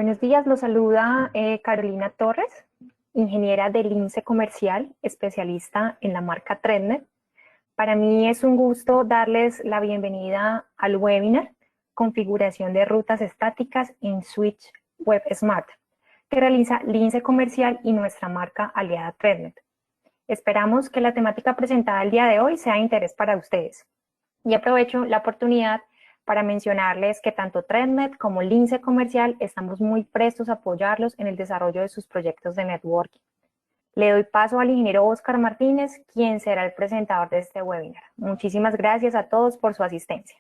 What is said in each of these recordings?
Buenos días, los saluda Carolina Torres, ingeniera de Lince Comercial, especialista en la marca ThreadNet. Para mí es un gusto darles la bienvenida al webinar Configuración de rutas estáticas en Switch Web Smart, que realiza Lince Comercial y nuestra marca aliada ThreadNet. Esperamos que la temática presentada el día de hoy sea de interés para ustedes. Y aprovecho la oportunidad para mencionarles que tanto ThreadNet como Lince Comercial estamos muy prestos a apoyarlos en el desarrollo de sus proyectos de networking. Le doy paso al ingeniero Oscar Martínez, quien será el presentador de este webinar. Muchísimas gracias a todos por su asistencia.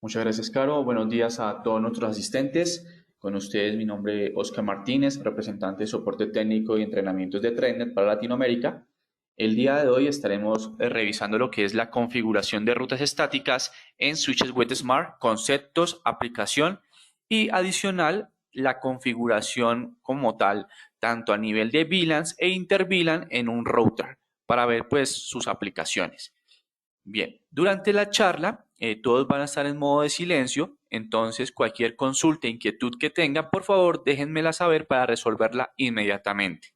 Muchas gracias, Caro. Buenos días a todos nuestros asistentes. Con ustedes, mi nombre es Oscar Martínez, representante de soporte técnico y entrenamientos de ThreadNet para Latinoamérica. El día de hoy estaremos revisando lo que es la configuración de rutas estáticas en switches Web Smart, conceptos, aplicación y adicional la configuración como tal, tanto a nivel de VLANs e inter-VLAN en un router para ver pues sus aplicaciones. Bien, durante la charla todos van a estar en modo de silencio, entonces cualquier consulta e inquietud que tengan, por favor déjenmela saber para resolverla inmediatamente.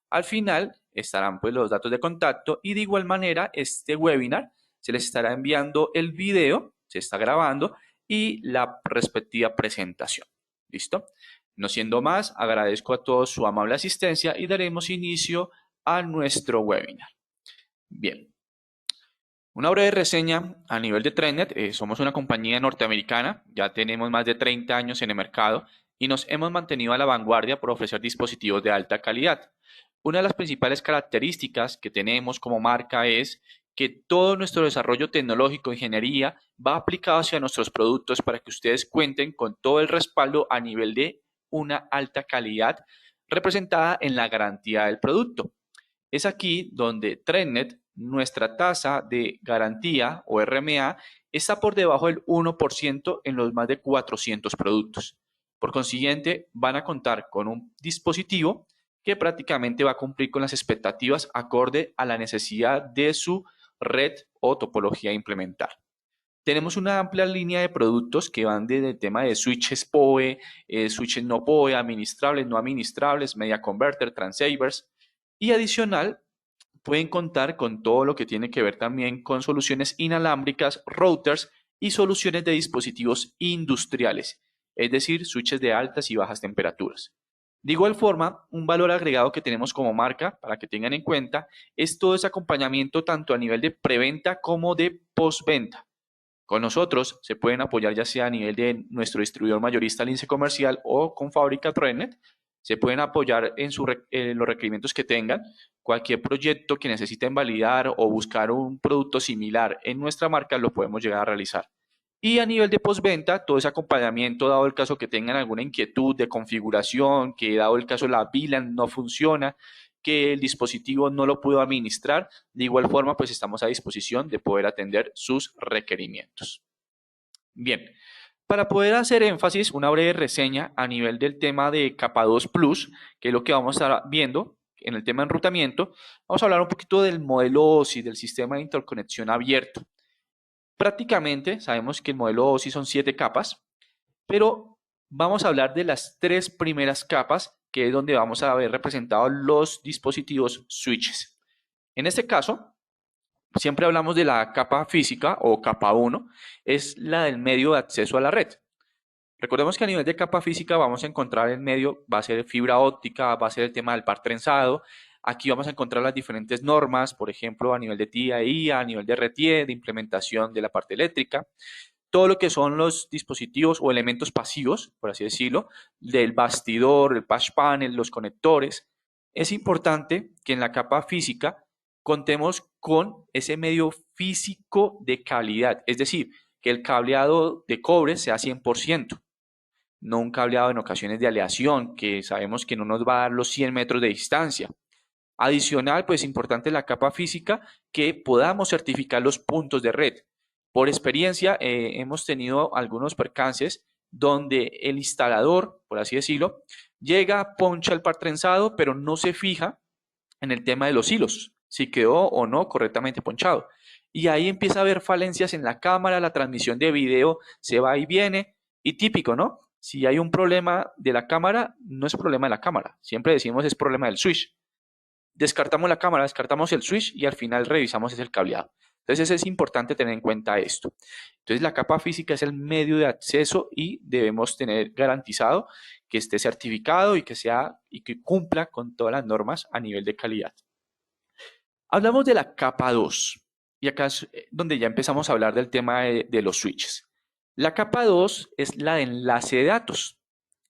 Al final estarán pues los datos de contacto y de igual manera este webinar se les estará enviando el video, se está grabando y la respectiva presentación. ¿Listo? No siendo más, agradezco a todos su amable asistencia y daremos inicio a nuestro webinar. Bien. Una breve reseña a nivel de ThreadNet. Somos una compañía norteamericana, ya tenemos más de 30 años en el mercado y nos hemos mantenido a la vanguardia por ofrecer dispositivos de alta calidad. Una de las principales características que tenemos como marca es que todo nuestro desarrollo tecnológico, ingeniería, va aplicado hacia nuestros productos para que ustedes cuenten con todo el respaldo a nivel de una alta calidad representada en la garantía del producto. Es aquí donde ThreadNet, nuestra tasa de garantía o RMA, está por debajo del 1% en los más de 400 productos. Por consiguiente, van a contar con un dispositivo que prácticamente va a cumplir con las expectativas acorde a la necesidad de su red o topología a implementar. Tenemos una amplia línea de productos que van desde el tema de switches PoE, switches no PoE, administrables, no administrables, media converter, transceivers, y adicional pueden contar con todo lo que tiene que ver también con soluciones inalámbricas, routers y soluciones de dispositivos industriales, es decir, switches de altas y bajas temperaturas. De igual forma, un valor agregado que tenemos como marca, para que tengan en cuenta, es todo ese acompañamiento tanto a nivel de preventa como de postventa. Con nosotros se pueden apoyar ya sea a nivel de nuestro distribuidor mayorista Lince Comercial o con fábrica ThreadNet. Se pueden apoyar en los requerimientos que tengan. Cualquier proyecto que necesiten validar o buscar un producto similar en nuestra marca lo podemos llegar a realizar. Y a nivel de postventa, todo ese acompañamiento, dado el caso que tengan alguna inquietud de configuración, que dado el caso la VLAN no funciona, que el dispositivo no lo pudo administrar, de igual forma pues estamos a disposición de poder atender sus requerimientos. Bien, para poder hacer énfasis, una breve reseña a nivel del tema de capa 2 Plus, que es lo que vamos a estar viendo en el tema de enrutamiento, vamos a hablar un poquito del modelo OSI, del sistema de interconexión abierto. Prácticamente sabemos que el modelo OSI son 7 capas, pero vamos a hablar de las 3 primeras capas, que es donde vamos a ver representados los dispositivos switches. En este caso, siempre hablamos de la capa física o capa 1, es la del medio de acceso a la red. Recordemos que a nivel de capa física vamos a encontrar el medio, va a ser fibra óptica, va a ser el tema del par trenzado. Aquí vamos a encontrar las diferentes normas, por ejemplo, a nivel de TIA, a nivel de RTE, de implementación de la parte eléctrica. Todo lo que son los dispositivos o elementos pasivos, por así decirlo, del bastidor, el patch panel, los conectores. Es importante que en la capa física contemos con ese medio físico de calidad, es decir, que el cableado de cobre sea 100%, no un cableado en ocasiones de aleación, que sabemos que no nos va a dar los 100 metros de distancia. Adicional, pues importante la capa física, que podamos certificar los puntos de red. Por experiencia, hemos tenido algunos percances donde el instalador, por así decirlo, llega, poncha el par trenzado, pero no se fija en el tema de los hilos, si quedó o no correctamente ponchado. Y ahí empieza a haber falencias en la cámara, la transmisión de video se va y viene, y típico, ¿no? Si hay un problema de la cámara, no es problema de la cámara. Siempre decimos es problema del switch. Descartamos la cámara, descartamos el switch y al final revisamos es el cableado. Entonces es importante tener en cuenta esto. Entonces la capa física es el medio de acceso y debemos tener garantizado que esté certificado y que cumpla con todas las normas a nivel de calidad. Hablamos de la capa 2 y acá es donde ya empezamos a hablar del tema de los switches. La capa 2 es la de enlace de datos.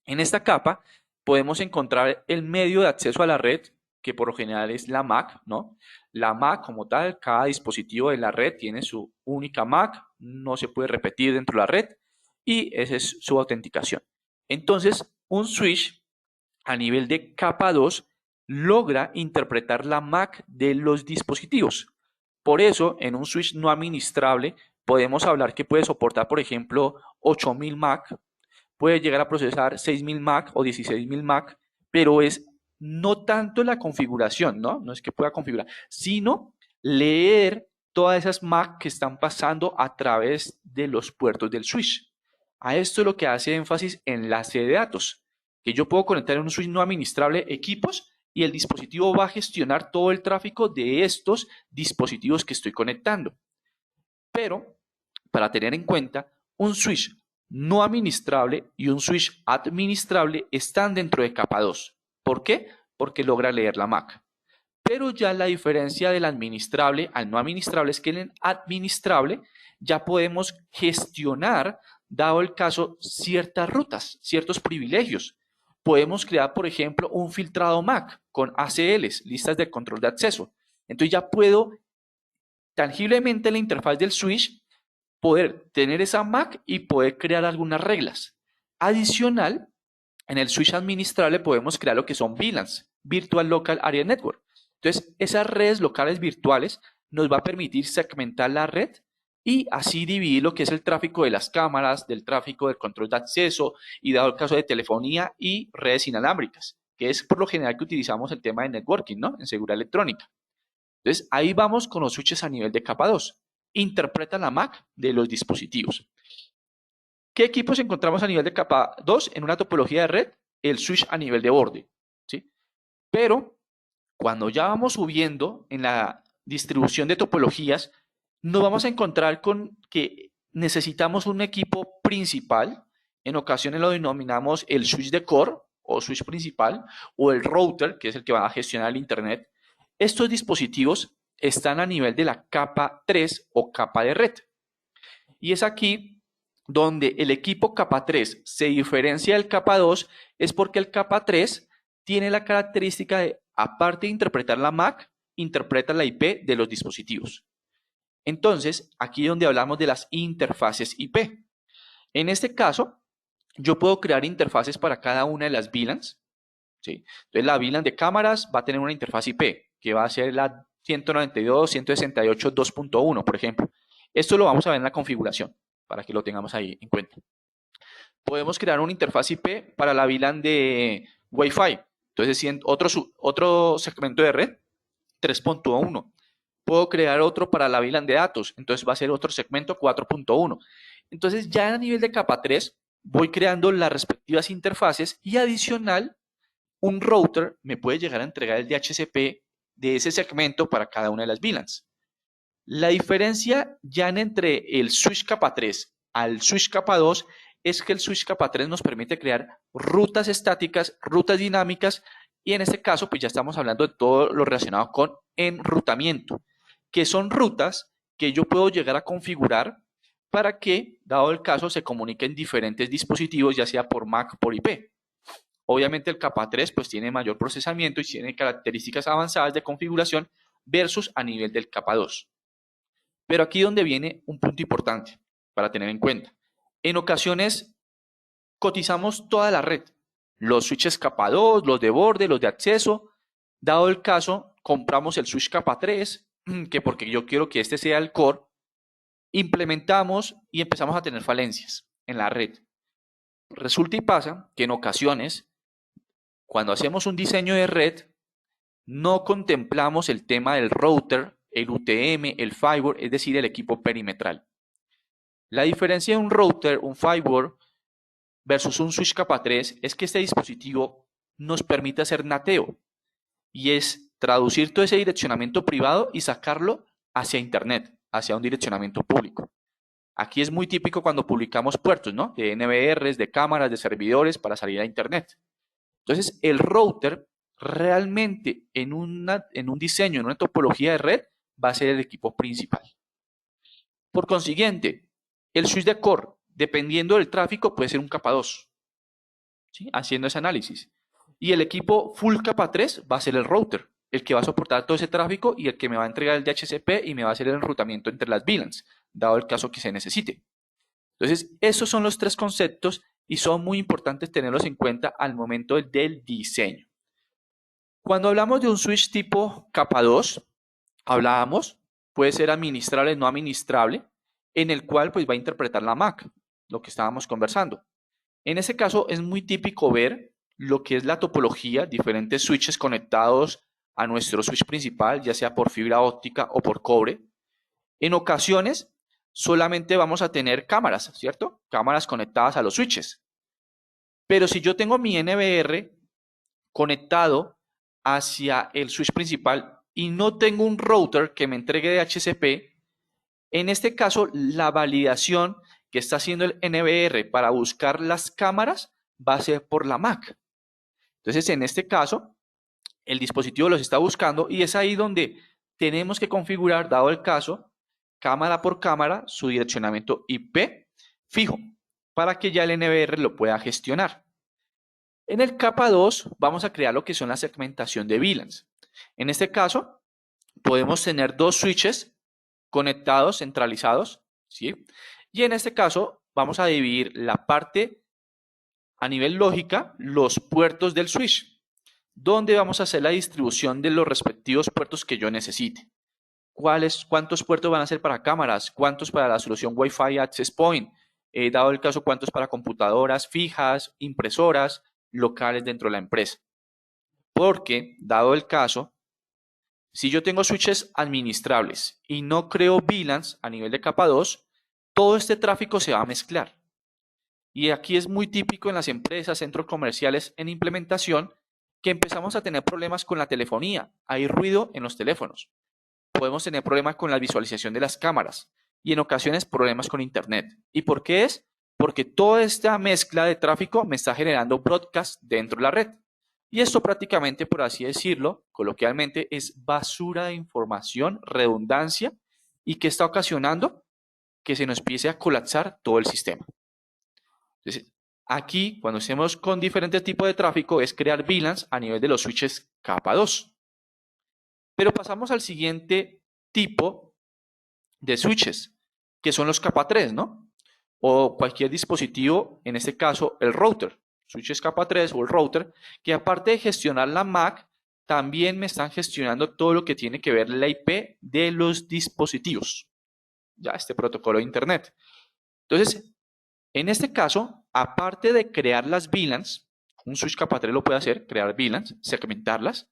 En esta capa podemos encontrar el medio de acceso a la red, que por lo general es la MAC, ¿no? La MAC como tal, cada dispositivo de la red tiene su única MAC, no se puede repetir dentro de la red y esa es su autenticación. Entonces, un switch a nivel de capa 2 logra interpretar la MAC de los dispositivos. Por eso, en un switch no administrable, podemos hablar que puede soportar, por ejemplo, 8000 MAC, puede llegar a procesar 6000 MAC o 16000 MAC, pero es no tanto la configuración, ¿no? No es que pueda configurar, sino leer todas esas MAC que están pasando a través de los puertos del switch. A esto es lo que hace énfasis enlace de datos, que yo puedo conectar en un switch no administrable equipos y el dispositivo va a gestionar todo el tráfico de estos dispositivos que estoy conectando. Pero, para tener en cuenta, un switch no administrable y un switch administrable están dentro de capa 2. ¿Por qué? Porque logra leer la MAC. Pero ya la diferencia del administrable al no administrable es que en el administrable ya podemos gestionar, dado el caso, ciertas rutas, ciertos privilegios. Podemos crear, por ejemplo, un filtrado MAC con ACLs, listas de control de acceso. Entonces ya puedo tangiblemente en la interfaz del switch poder tener esa MAC y poder crear algunas reglas. Adicional, en el switch administrable podemos crear lo que son VLANs, Virtual Local Area Network. Entonces, esas redes locales virtuales nos va a permitir segmentar la red y así dividir lo que es el tráfico de las cámaras, del tráfico del control de acceso y dado el caso de telefonía y redes inalámbricas, que es por lo general que utilizamos el tema de networking, ¿no? En seguridad electrónica. Entonces, ahí vamos con los switches a nivel de capa 2. Interpreta la MAC de los dispositivos. ¿Qué equipos encontramos a nivel de capa 2 en una topología de red? El switch a nivel de borde, ¿sí? Pero cuando ya vamos subiendo en la distribución de topologías, nos vamos a encontrar con que necesitamos un equipo principal. En ocasiones lo denominamos el switch de core o switch principal o el router, que es el que va a gestionar el internet. Estos dispositivos están a nivel de la capa 3 o capa de red. Y es aquí donde el equipo capa 3 se diferencia del capa 2, es porque el capa 3 tiene la característica de, aparte de interpretar la MAC, interpreta la IP de los dispositivos. Entonces, aquí es donde hablamos de las interfaces IP. En este caso, yo puedo crear interfaces para cada una de las VLANs, ¿sí? Entonces, la VLAN de cámaras va a tener una interfaz IP, que va a ser la 192.168.2.1, por ejemplo. Esto lo vamos a ver en la configuración, para que lo tengamos ahí en cuenta. Podemos crear una interfaz IP para la VLAN de Wi-Fi. Entonces, otro segmento de red, 3.1. Puedo crear otro para la VLAN de datos. Entonces, va a ser otro segmento 4.1. Entonces, ya a nivel de capa 3, voy creando las respectivas interfaces y adicional, un router me puede llegar a entregar el DHCP de ese segmento para cada una de las VLANs. La diferencia ya entre el switch capa 3 al switch capa 2 es que el switch capa 3 nos permite crear rutas estáticas, rutas dinámicas y en este caso pues ya estamos hablando de todo lo relacionado con enrutamiento, que son rutas que yo puedo llegar a configurar para que, dado el caso, se comuniquen diferentes dispositivos, ya sea por MAC o por IP. Obviamente el capa 3 pues tiene mayor procesamiento y tiene características avanzadas de configuración versus a nivel del capa 2. Pero aquí es donde viene un punto importante para tener en cuenta. En ocasiones cotizamos toda la red, los switches capa 2, los de borde, los de acceso. Dado el caso, compramos el switch capa 3, que porque yo quiero que este sea el core, implementamos y empezamos a tener falencias en la red. Resulta y pasa que en ocasiones, cuando hacemos un diseño de red, no contemplamos el tema del router, el UTM, el firewall, es decir, el equipo perimetral. La diferencia de un router, un firewall versus un switch capa 3 es que este dispositivo nos permite hacer nateo y es traducir todo ese direccionamiento privado y sacarlo hacia Internet, hacia un direccionamiento público. Aquí es muy típico cuando publicamos puertos, ¿no? De NVRs, de cámaras, de servidores para salir a Internet. Entonces, el router realmente en un diseño, en una topología de red, va a ser el equipo principal. Por consiguiente, el switch de core, dependiendo del tráfico, puede ser un capa 2, ¿sí? Haciendo ese análisis. Y el equipo full capa 3 va a ser el router, el que va a soportar todo ese tráfico y el que me va a entregar el DHCP y me va a hacer el enrutamiento entre las VLANs, dado el caso que se necesite. Entonces, esos son los tres conceptos y son muy importantes tenerlos en cuenta al momento del diseño. Cuando hablamos de un switch tipo capa 2, hablábamos, puede ser administrable o no administrable, en el cual pues va a interpretar la MAC, lo que estábamos conversando. En ese caso es muy típico ver lo que es la topología, diferentes switches conectados a nuestro switch principal, ya sea por fibra óptica o por cobre. En ocasiones solamente vamos a tener cámaras, ¿cierto? Cámaras conectadas a los switches. Pero si yo tengo mi NVR conectado hacia el switch principal y no tengo un router que me entregue DHCP, en este caso la validación que está haciendo el NVR para buscar las cámaras va a ser por la MAC. Entonces, en este caso, el dispositivo los está buscando y es ahí donde tenemos que configurar, dado el caso, cámara por cámara, su direccionamiento IP fijo, para que ya el NVR lo pueda gestionar. En el capa 2 vamos a crear lo que son la segmentación de VLANs. En este caso, podemos tener dos switches conectados, centralizados, ¿sí? Y en este caso, vamos a dividir la parte a nivel lógica, los puertos del switch, donde vamos a hacer la distribución de los respectivos puertos que yo necesite. ¿Cuántos puertos van a ser para cámaras? ¿Cuántos para la solución Wi-Fi Access Point? Dado el caso, ¿cuántos para computadoras fijas, impresoras, locales dentro de la empresa? Porque, dado el caso, si yo tengo switches administrables y no creo VLANs a nivel de capa 2, todo este tráfico se va a mezclar. Y aquí es muy típico en las empresas, centros comerciales en implementación, que empezamos a tener problemas con la telefonía. Hay ruido en los teléfonos. Podemos tener problemas con la visualización de las cámaras y en ocasiones problemas con Internet. ¿Y por qué es? Porque toda esta mezcla de tráfico me está generando broadcast dentro de la red. Y esto prácticamente, por así decirlo, coloquialmente, es basura de información, redundancia, y que está ocasionando que se nos empiece a colapsar todo el sistema. Entonces, aquí, cuando estemos con diferentes tipos de tráfico, es crear VLANs a nivel de los switches capa 2. Pero pasamos al siguiente tipo de switches, que son los capa 3, ¿no? O cualquier dispositivo, en este caso el router, switches capa 3 o el router, que aparte de gestionar la MAC, también me están gestionando todo lo que tiene que ver la IP de los dispositivos, ya este protocolo de Internet. Entonces, en este caso, aparte de crear las VLANs, un switch capa 3 lo puede hacer, crear VLANs, segmentarlas,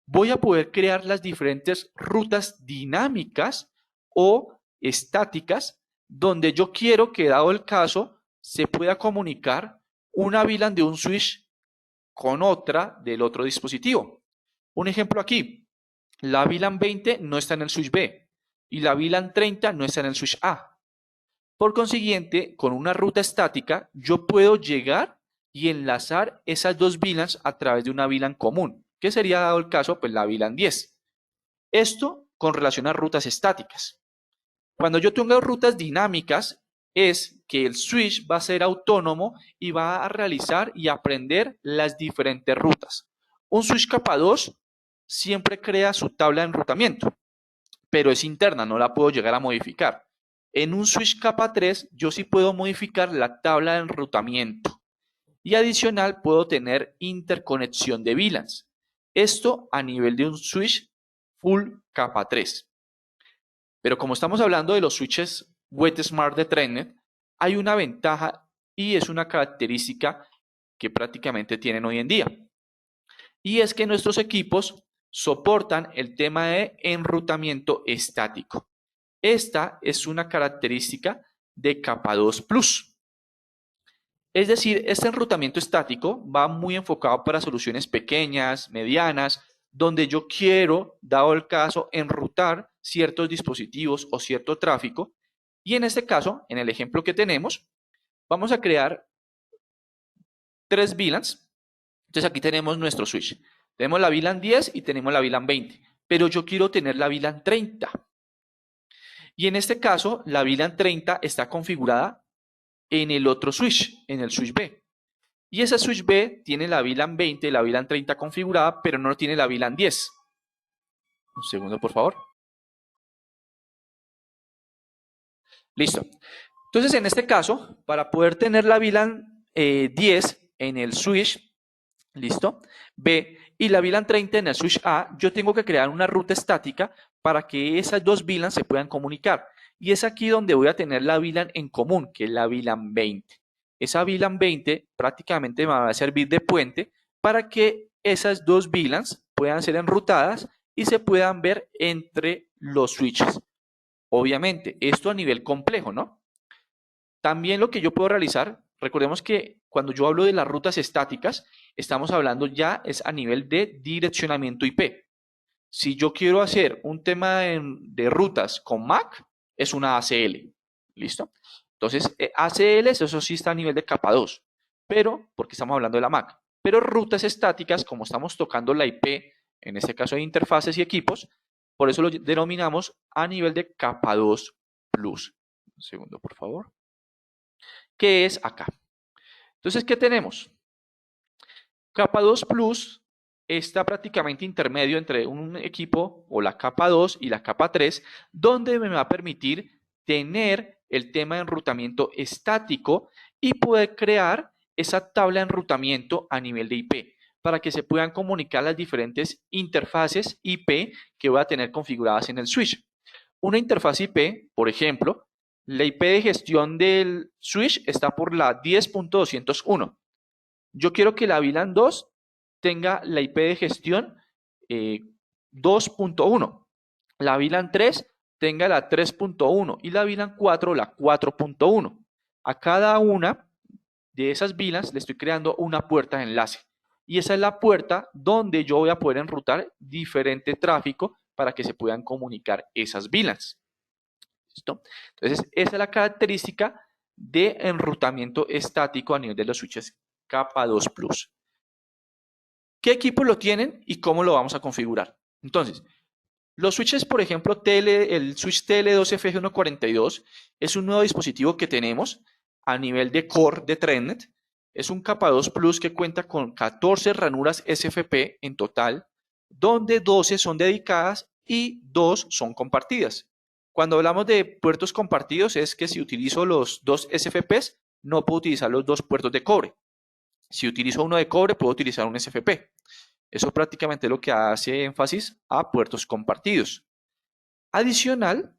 voy a poder crear las diferentes rutas dinámicas o estáticas donde yo quiero que, dado el caso, se pueda comunicar una VLAN de un switch con otra del otro dispositivo. Un ejemplo aquí, la VLAN 20 no está en el switch B y la VLAN 30 no está en el switch A. Por consiguiente, con una ruta estática, yo puedo llegar y enlazar esas dos VLANs a través de una VLAN común, que sería, dado el caso, pues la VLAN 10. Esto con relación a rutas estáticas. Cuando yo tengo rutas dinámicas, es que el switch va a ser autónomo y va a realizar y aprender las diferentes rutas. Un switch capa 2 siempre crea su tabla de enrutamiento, pero es interna, no la puedo llegar a modificar. En un switch capa 3 yo sí puedo modificar la tabla de enrutamiento y adicional puedo tener interconexión de VLANs. Esto a nivel de un switch full capa 3. Pero como estamos hablando de los switches WetSmart de TrenNet, hay una ventaja y es una característica que prácticamente tienen hoy en día. Y es que nuestros equipos soportan el tema de enrutamiento estático. Esta es una característica de capa 2 Plus. Es decir, este enrutamiento estático va muy enfocado para soluciones pequeñas, medianas, donde yo quiero, dado el caso, enrutar ciertos dispositivos o cierto tráfico. Y en este caso, en el ejemplo que tenemos, vamos a crear 3 VLANs. Entonces aquí tenemos nuestro switch. Tenemos la VLAN 10 y tenemos la VLAN 20, pero yo quiero tener la VLAN 30. Y en este caso, la VLAN 30 está configurada en el otro switch, en el switch B. Y esa switch B tiene la VLAN 20 y la VLAN 30 configurada, pero no tiene la VLAN 10. Un segundo, por favor. Listo. Entonces, en este caso, para poder tener la VLAN 10 en el switch, ¿listo? B y la VLAN 30 en el switch A, yo tengo que crear una ruta estática para que esas dos VLAN se puedan comunicar. Y es aquí donde voy a tener la VLAN en común, que es la VLAN 20. Esa VLAN 20 prácticamente me va a servir de puente para que esas dos VLANs puedan ser enrutadas y se puedan ver entre los switches. Obviamente, esto a nivel complejo, ¿no? También lo que yo puedo realizar, recordemos que cuando yo hablo de las rutas estáticas, estamos hablando ya es a nivel de direccionamiento IP. Si yo quiero hacer un tema de rutas con MAC, es una ACL. ¿Listo? Entonces, ACL, eso sí está a nivel de capa 2, pero, porque estamos hablando de la MAC. Pero rutas estáticas, como estamos tocando la IP, en este caso de interfaces y equipos, por eso lo denominamos a nivel de capa 2 Plus. Un segundo, por favor. ¿Qué es acá? Entonces, ¿qué tenemos? Capa 2 Plus está prácticamente intermedio entre un equipo o la capa 2 y la capa 3, donde me va a permitir tener el tema de enrutamiento estático y poder crear esa tabla de enrutamiento a nivel de IP para que se puedan comunicar las diferentes interfaces IP que voy a tener configuradas en el switch. Una interfaz IP, por ejemplo, la IP de gestión del switch está por la 10.201. Yo quiero que la VLAN 2 tenga la IP de gestión 2.1. La VLAN 3 tenga la 3.1 y la VLAN 4 la 4.1. A cada una de esas VLANs le estoy creando una puerta de enlace. Y esa es la puerta donde yo voy a poder enrutar diferente tráfico para que se puedan comunicar esas VLANs. ¿Listo? Entonces, esa es la característica de enrutamiento estático a nivel de los switches capa 2 Plus. ¿Qué equipos lo tienen y cómo lo vamos a configurar? Entonces, los switches, por ejemplo, el switch TL2FG142 es un nuevo dispositivo que tenemos a nivel de core de ThreadNet. Es un capa 2 Plus que cuenta con 14 ranuras SFP en total, donde 12 son dedicadas y 2 son compartidas. Cuando hablamos de puertos compartidos es que si utilizo los dos SFPs, no puedo utilizar los dos puertos de cobre. Si utilizo uno de cobre, puedo utilizar un SFP. Eso prácticamente es lo que hace énfasis a puertos compartidos. Adicional,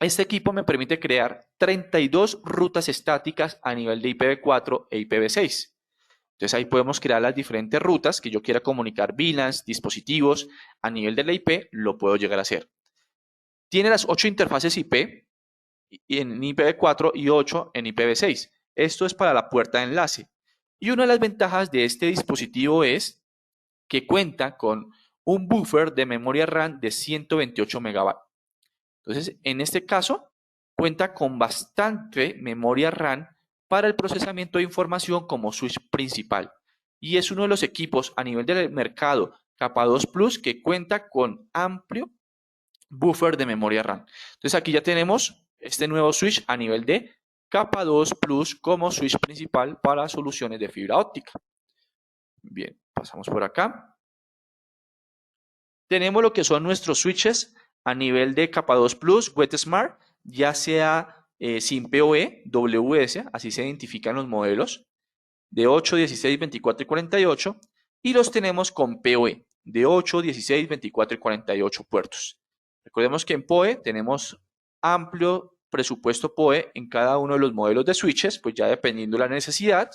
este equipo me permite crear 32 rutas estáticas a nivel de IPv4 e IPv6. Entonces ahí podemos crear las diferentes rutas que yo quiera comunicar VLANs, dispositivos. A nivel de la IP lo puedo llegar a hacer. Tiene las 8 interfaces IP en IPv4 y 8 en IPv6. Esto es para la puerta de enlace. Y una de las ventajas de este dispositivo es que cuenta con un buffer de memoria RAM de 128 MB. Entonces, en este caso, cuenta con bastante memoria RAM para el procesamiento de información como switch principal. Y es uno de los equipos a nivel del mercado capa 2 Plus que cuenta con amplio buffer de memoria RAM. Entonces, aquí ya tenemos este nuevo switch a nivel de capa 2 Plus como switch principal para soluciones de fibra óptica. Bien, pasamos por acá. Tenemos lo que son nuestros switches a nivel de capa 2 Plus, WetSmart, ya sea sin PoE, WS, así se identifican los modelos, de 8, 16, 24 y 48, y los tenemos con PoE, de 8, 16, 24 y 48 puertos. Recordemos que en PoE tenemos amplio presupuesto PoE en cada uno de los modelos de switches, pues ya dependiendo de la necesidad,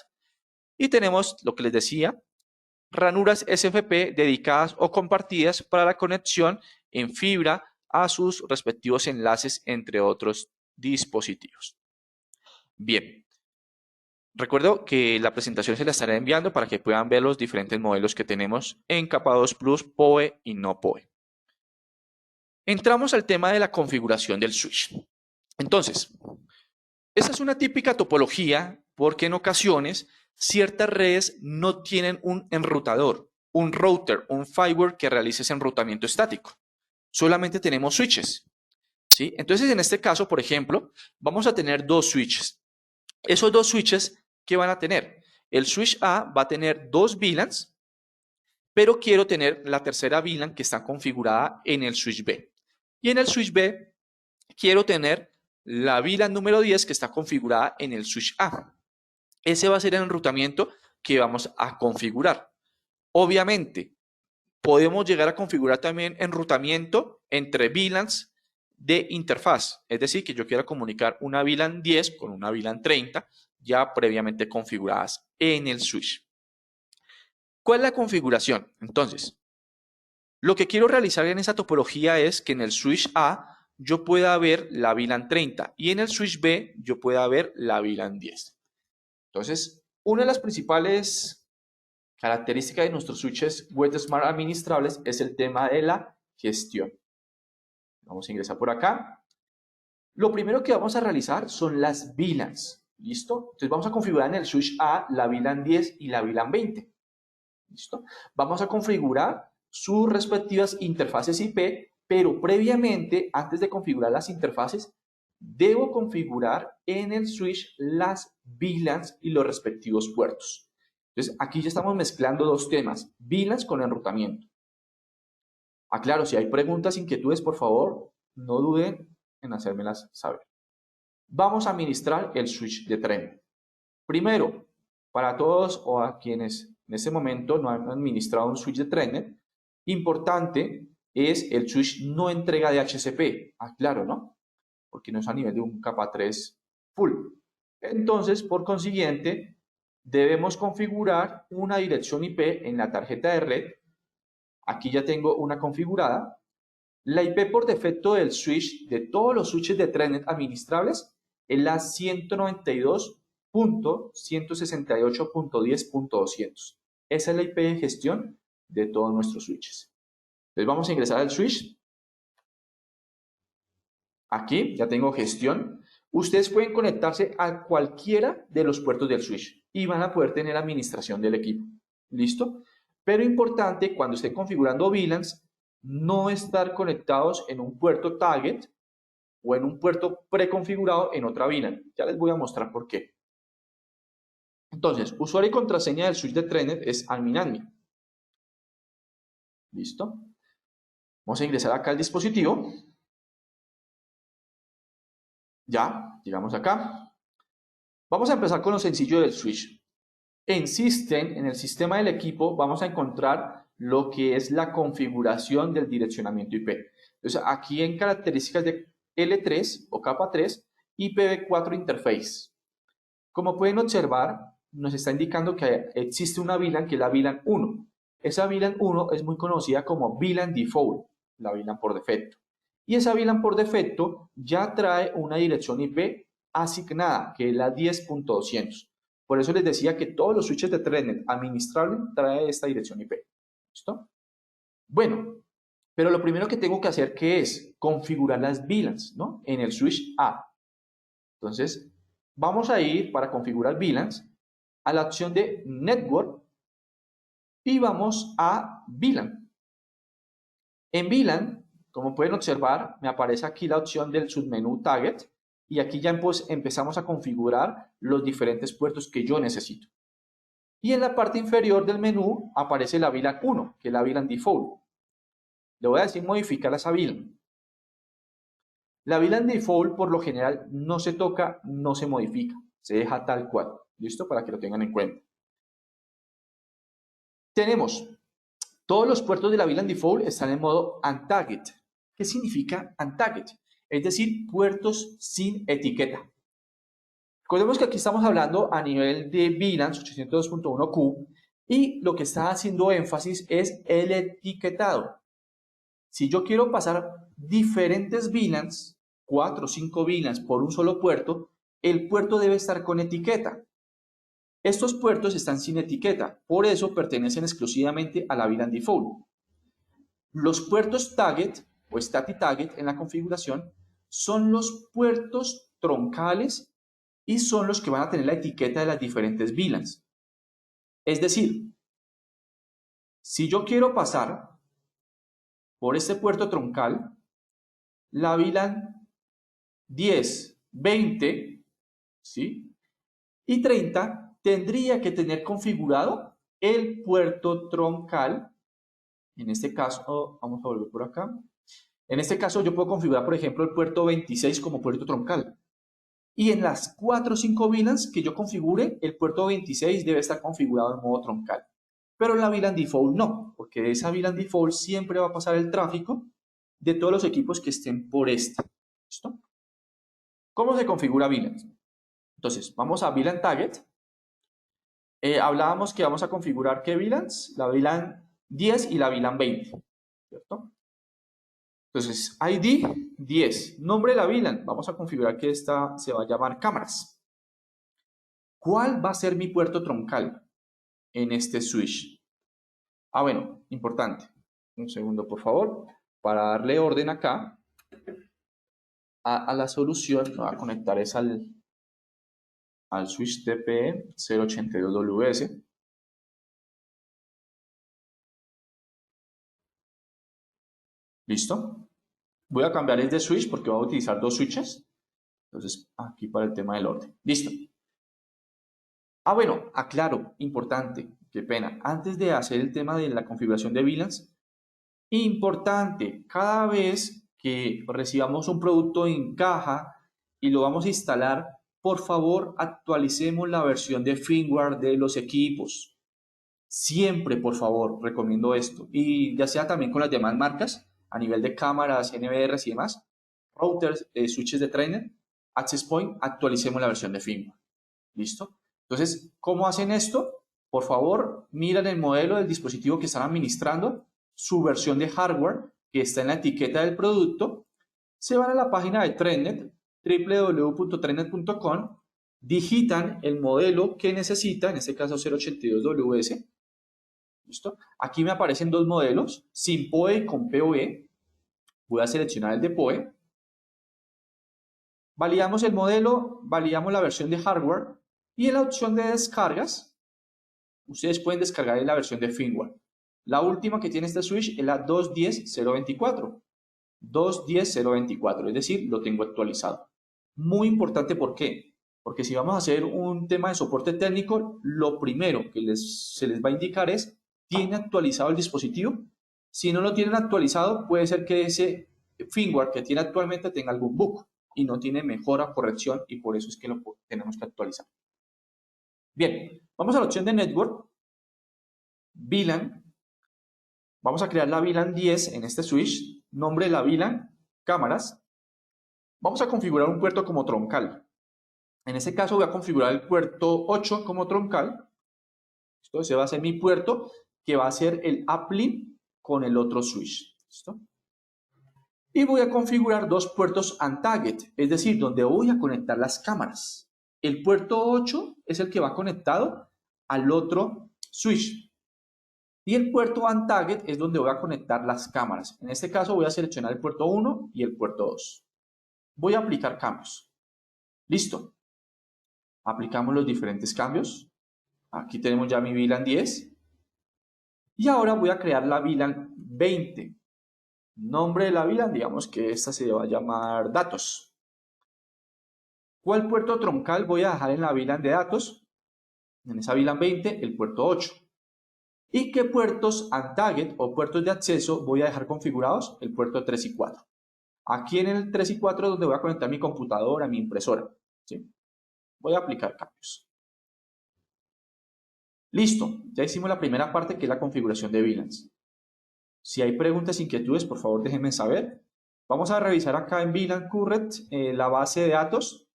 y tenemos lo que les decía, ranuras SFP dedicadas o compartidas para la conexión en fibra a sus respectivos enlaces, entre otros dispositivos. Bien, Recuerdo que la presentación se la estaré enviando para que puedan ver los diferentes modelos que tenemos en capa 2 Plus, PoE y no PoE. Entramos al tema de la configuración del switch. Entonces, esa es una típica topología porque en ocasiones ciertas redes no tienen un enrutador, un router, un firewall que realice ese enrutamiento estático. Solamente tenemos switches, ¿sí? Entonces, en este caso, por ejemplo, vamos a tener dos switches. Esos dos switches, ¿qué van a tener? El switch A va a tener dos VLANs, pero quiero tener la tercera VLAN que está configurada en el switch B. Y en el switch B quiero tener la VLAN número 10 que está configurada en el switch A. Ese va a ser el enrutamiento que vamos a configurar. Obviamente, podemos llegar a configurar también enrutamiento entre VLANs de interfaz. Es decir, que yo quiera comunicar una VLAN 10 con una VLAN 30 ya previamente configuradas en el switch. ¿Cuál es la configuración? Entonces, lo que quiero realizar en esa topología es que en el switch A yo pueda ver la VLAN 30 y en el switch B yo pueda ver la VLAN 10. Entonces, una de las principales características de nuestros switches web smart administrables es el tema de la gestión. Vamos a ingresar por acá. Lo primero que vamos a realizar son las VLANs. ¿Listo? Entonces vamos a configurar en el switch A la VLAN 10 y la VLAN 20. ¿Listo? Vamos a configurar sus respectivas interfaces IP, pero previamente, antes de configurar las interfaces, debo configurar en el switch las VLANs y los respectivos puertos. Entonces, aquí ya estamos mezclando dos temas, VLANs con enrutamiento. Aclaro, si hay preguntas, inquietudes, por favor, no duden en hacérmelas saber. Vamos a administrar el switch de tren. Primero, para todos o a quienes en este momento no han administrado un switch de Trenet, importante es el switch no entrega de HCP. Claro, ¿no? Porque no es a nivel de un capa 3 full. Entonces, por consiguiente, debemos configurar una dirección IP en la tarjeta de red. Aquí ya tengo una configurada. La IP por defecto del switch, de todos los switches de Trenet administrables, es la 192.168.10.200. Esa es la IP de gestión de todos nuestros switches. Entonces vamos a ingresar al switch. Aquí ya tengo gestión. Ustedes pueden conectarse a cualquiera de los puertos del switch y van a poder tener administración del equipo. ¿Listo? Pero importante, cuando estén configurando VLANs, no estar conectados en un puerto target o en un puerto preconfigurado en otra VLAN. Ya les voy a mostrar por qué. Entonces, usuario y contraseña del switch de Trenet es admin. ¿Listo? Vamos a ingresar acá al dispositivo. Ya, llegamos acá. Vamos a empezar con lo sencillo del switch. En System, en el sistema del equipo, vamos a encontrar lo que es la configuración del direccionamiento IP. Entonces, aquí en características de L3 o capa 3, IPv4 Interface. Como pueden observar, nos está indicando que existe una VLAN que es la VLAN 1. Esa VLAN 1 es muy conocida como VLAN Default, la VLAN por defecto. Y esa VLAN por defecto ya trae una dirección IP asignada, que es la 10.200. Por eso les decía que todos los switches de Trenet administrables trae esta dirección IP. ¿Listo? Bueno, pero lo primero que tengo que hacer, ¿qué es? Configurar las VLANs, ¿no? En el switch A. Entonces, vamos a ir para configurar VLANs a la opción de Network y vamos a VLAN. En VLAN, como pueden observar, me aparece aquí la opción del submenú Target y aquí ya pues, empezamos a configurar los diferentes puertos que yo necesito. Y en la parte inferior del menú aparece la VLAN 1, que es la VLAN Default. Le voy a decir modificar esa VLAN. La VLAN Default por lo general no se toca, no se modifica, se deja tal cual. ¿Listo? Para que lo tengan en cuenta. Tenemos todos los puertos de la VLAN Default están en modo Untagged. ¿Qué significa Untagged? Es decir, puertos sin etiqueta. Recordemos que aquí estamos hablando a nivel de VLANs 802.1q y lo que está haciendo énfasis es el etiquetado. Si yo quiero pasar diferentes VLANs, 4 o 5 VLANs por un solo puerto, el puerto debe estar con etiqueta. Estos puertos están sin etiqueta, por eso pertenecen exclusivamente a la VLAN default. Los puertos target o static target en la configuración son los puertos troncales y son los que van a tener la etiqueta de las diferentes VLANs. Es decir, si yo quiero pasar por este puerto troncal, la VLAN 10, 20, ¿sí? Y 30 tendría que tener configurado el puerto troncal. En este caso, vamos a volver por acá. En este caso yo puedo configurar, por ejemplo, el puerto 26 como puerto troncal. Y en las 4 o 5 VLANs que yo configure, el puerto 26 debe estar configurado en modo troncal. Pero en la VLAN default no, porque esa VLAN default siempre va a pasar el tráfico de todos los equipos que estén por esta. ¿Listo? ¿Cómo se configura VLAN? Entonces, vamos a VLAN Target. Hablábamos que vamos a configurar ¿qué VLANs? La VLAN 10 y la VLAN 20, ¿cierto? Entonces, ID 10, nombre de la VLAN. Vamos a configurar que esta se va a llamar cámaras. ¿Cuál va a ser mi puerto troncal en este switch? Bueno, importante. Un segundo, por favor. Para darle orden acá a la solución, me voy a conectar es al switch TPE 082WS. ¿Listo? Voy a cambiar el de switch porque voy a utilizar dos switches. Entonces, aquí para el tema del orden. Listo. Bueno, aclaro, importante, qué pena. Antes de hacer el tema de la configuración de VLANs, importante, cada vez que recibamos un producto en caja y lo vamos a instalar, por favor, actualicemos la versión de firmware de los equipos. Siempre, por favor, recomiendo esto. Y ya sea también con las demás marcas, a nivel de cámaras, NVRs y demás, routers, switches de trainer, access point, actualicemos la versión de firmware. ¿Listo? Entonces, ¿cómo hacen esto? Por favor, miren el modelo del dispositivo que están administrando, su versión de hardware que está en la etiqueta del producto, se van a la página de TrendNet, www.trendnet.com, digitan el modelo que necesita, en este caso 082WS. ¿Listo? Aquí me aparecen dos modelos, sin PoE y con PoE. Voy a seleccionar el de PoE. Validamos el modelo, validamos la versión de hardware y en la opción de descargas, ustedes pueden descargar la versión de firmware. La última que tiene este switch es la 2.10.024. 2.10.024, es decir, lo tengo actualizado. Muy importante, ¿por qué? Porque si vamos a hacer un tema de soporte técnico, lo primero que se les va a indicar es, ¿tiene actualizado el dispositivo? Si no lo tienen actualizado, puede ser que ese firmware que tiene actualmente tenga algún bug y no tiene mejora, corrección, y por eso es que lo tenemos que actualizar. Bien, vamos a la opción de Network, VLAN. Vamos a crear la VLAN 10 en este switch, nombre de la VLAN, cámaras. Vamos a configurar un puerto como troncal. En este caso voy a configurar el puerto 8 como troncal. Esto se va a ser mi puerto que va a ser el uplink con el otro switch. ¿Listo? Y voy a configurar dos puertos untagged, es decir, donde voy a conectar las cámaras. El puerto 8 es el que va conectado al otro switch. Y el puerto untagged es donde voy a conectar las cámaras. En este caso voy a seleccionar el puerto 1 y el puerto 2. Voy a aplicar cambios. Listo. Aplicamos los diferentes cambios. Aquí tenemos ya mi VLAN 10. Y ahora voy a crear la VLAN 20. Nombre de la VLAN, digamos que esta se va a llamar datos. ¿Cuál puerto troncal voy a dejar en la VLAN de datos? En esa VLAN 20, el puerto 8. ¿Y qué puertos untagged o puertos de acceso voy a dejar configurados? El puerto 3 y 4. Aquí en el 3 y 4 es donde voy a conectar mi computadora, mi impresora. ¿Sí? Voy a aplicar cambios. Listo, ya hicimos la primera parte que es la configuración de VLANs. Si hay preguntas, inquietudes, por favor déjenme saber. Vamos a revisar acá en VLAN Current la base de datos.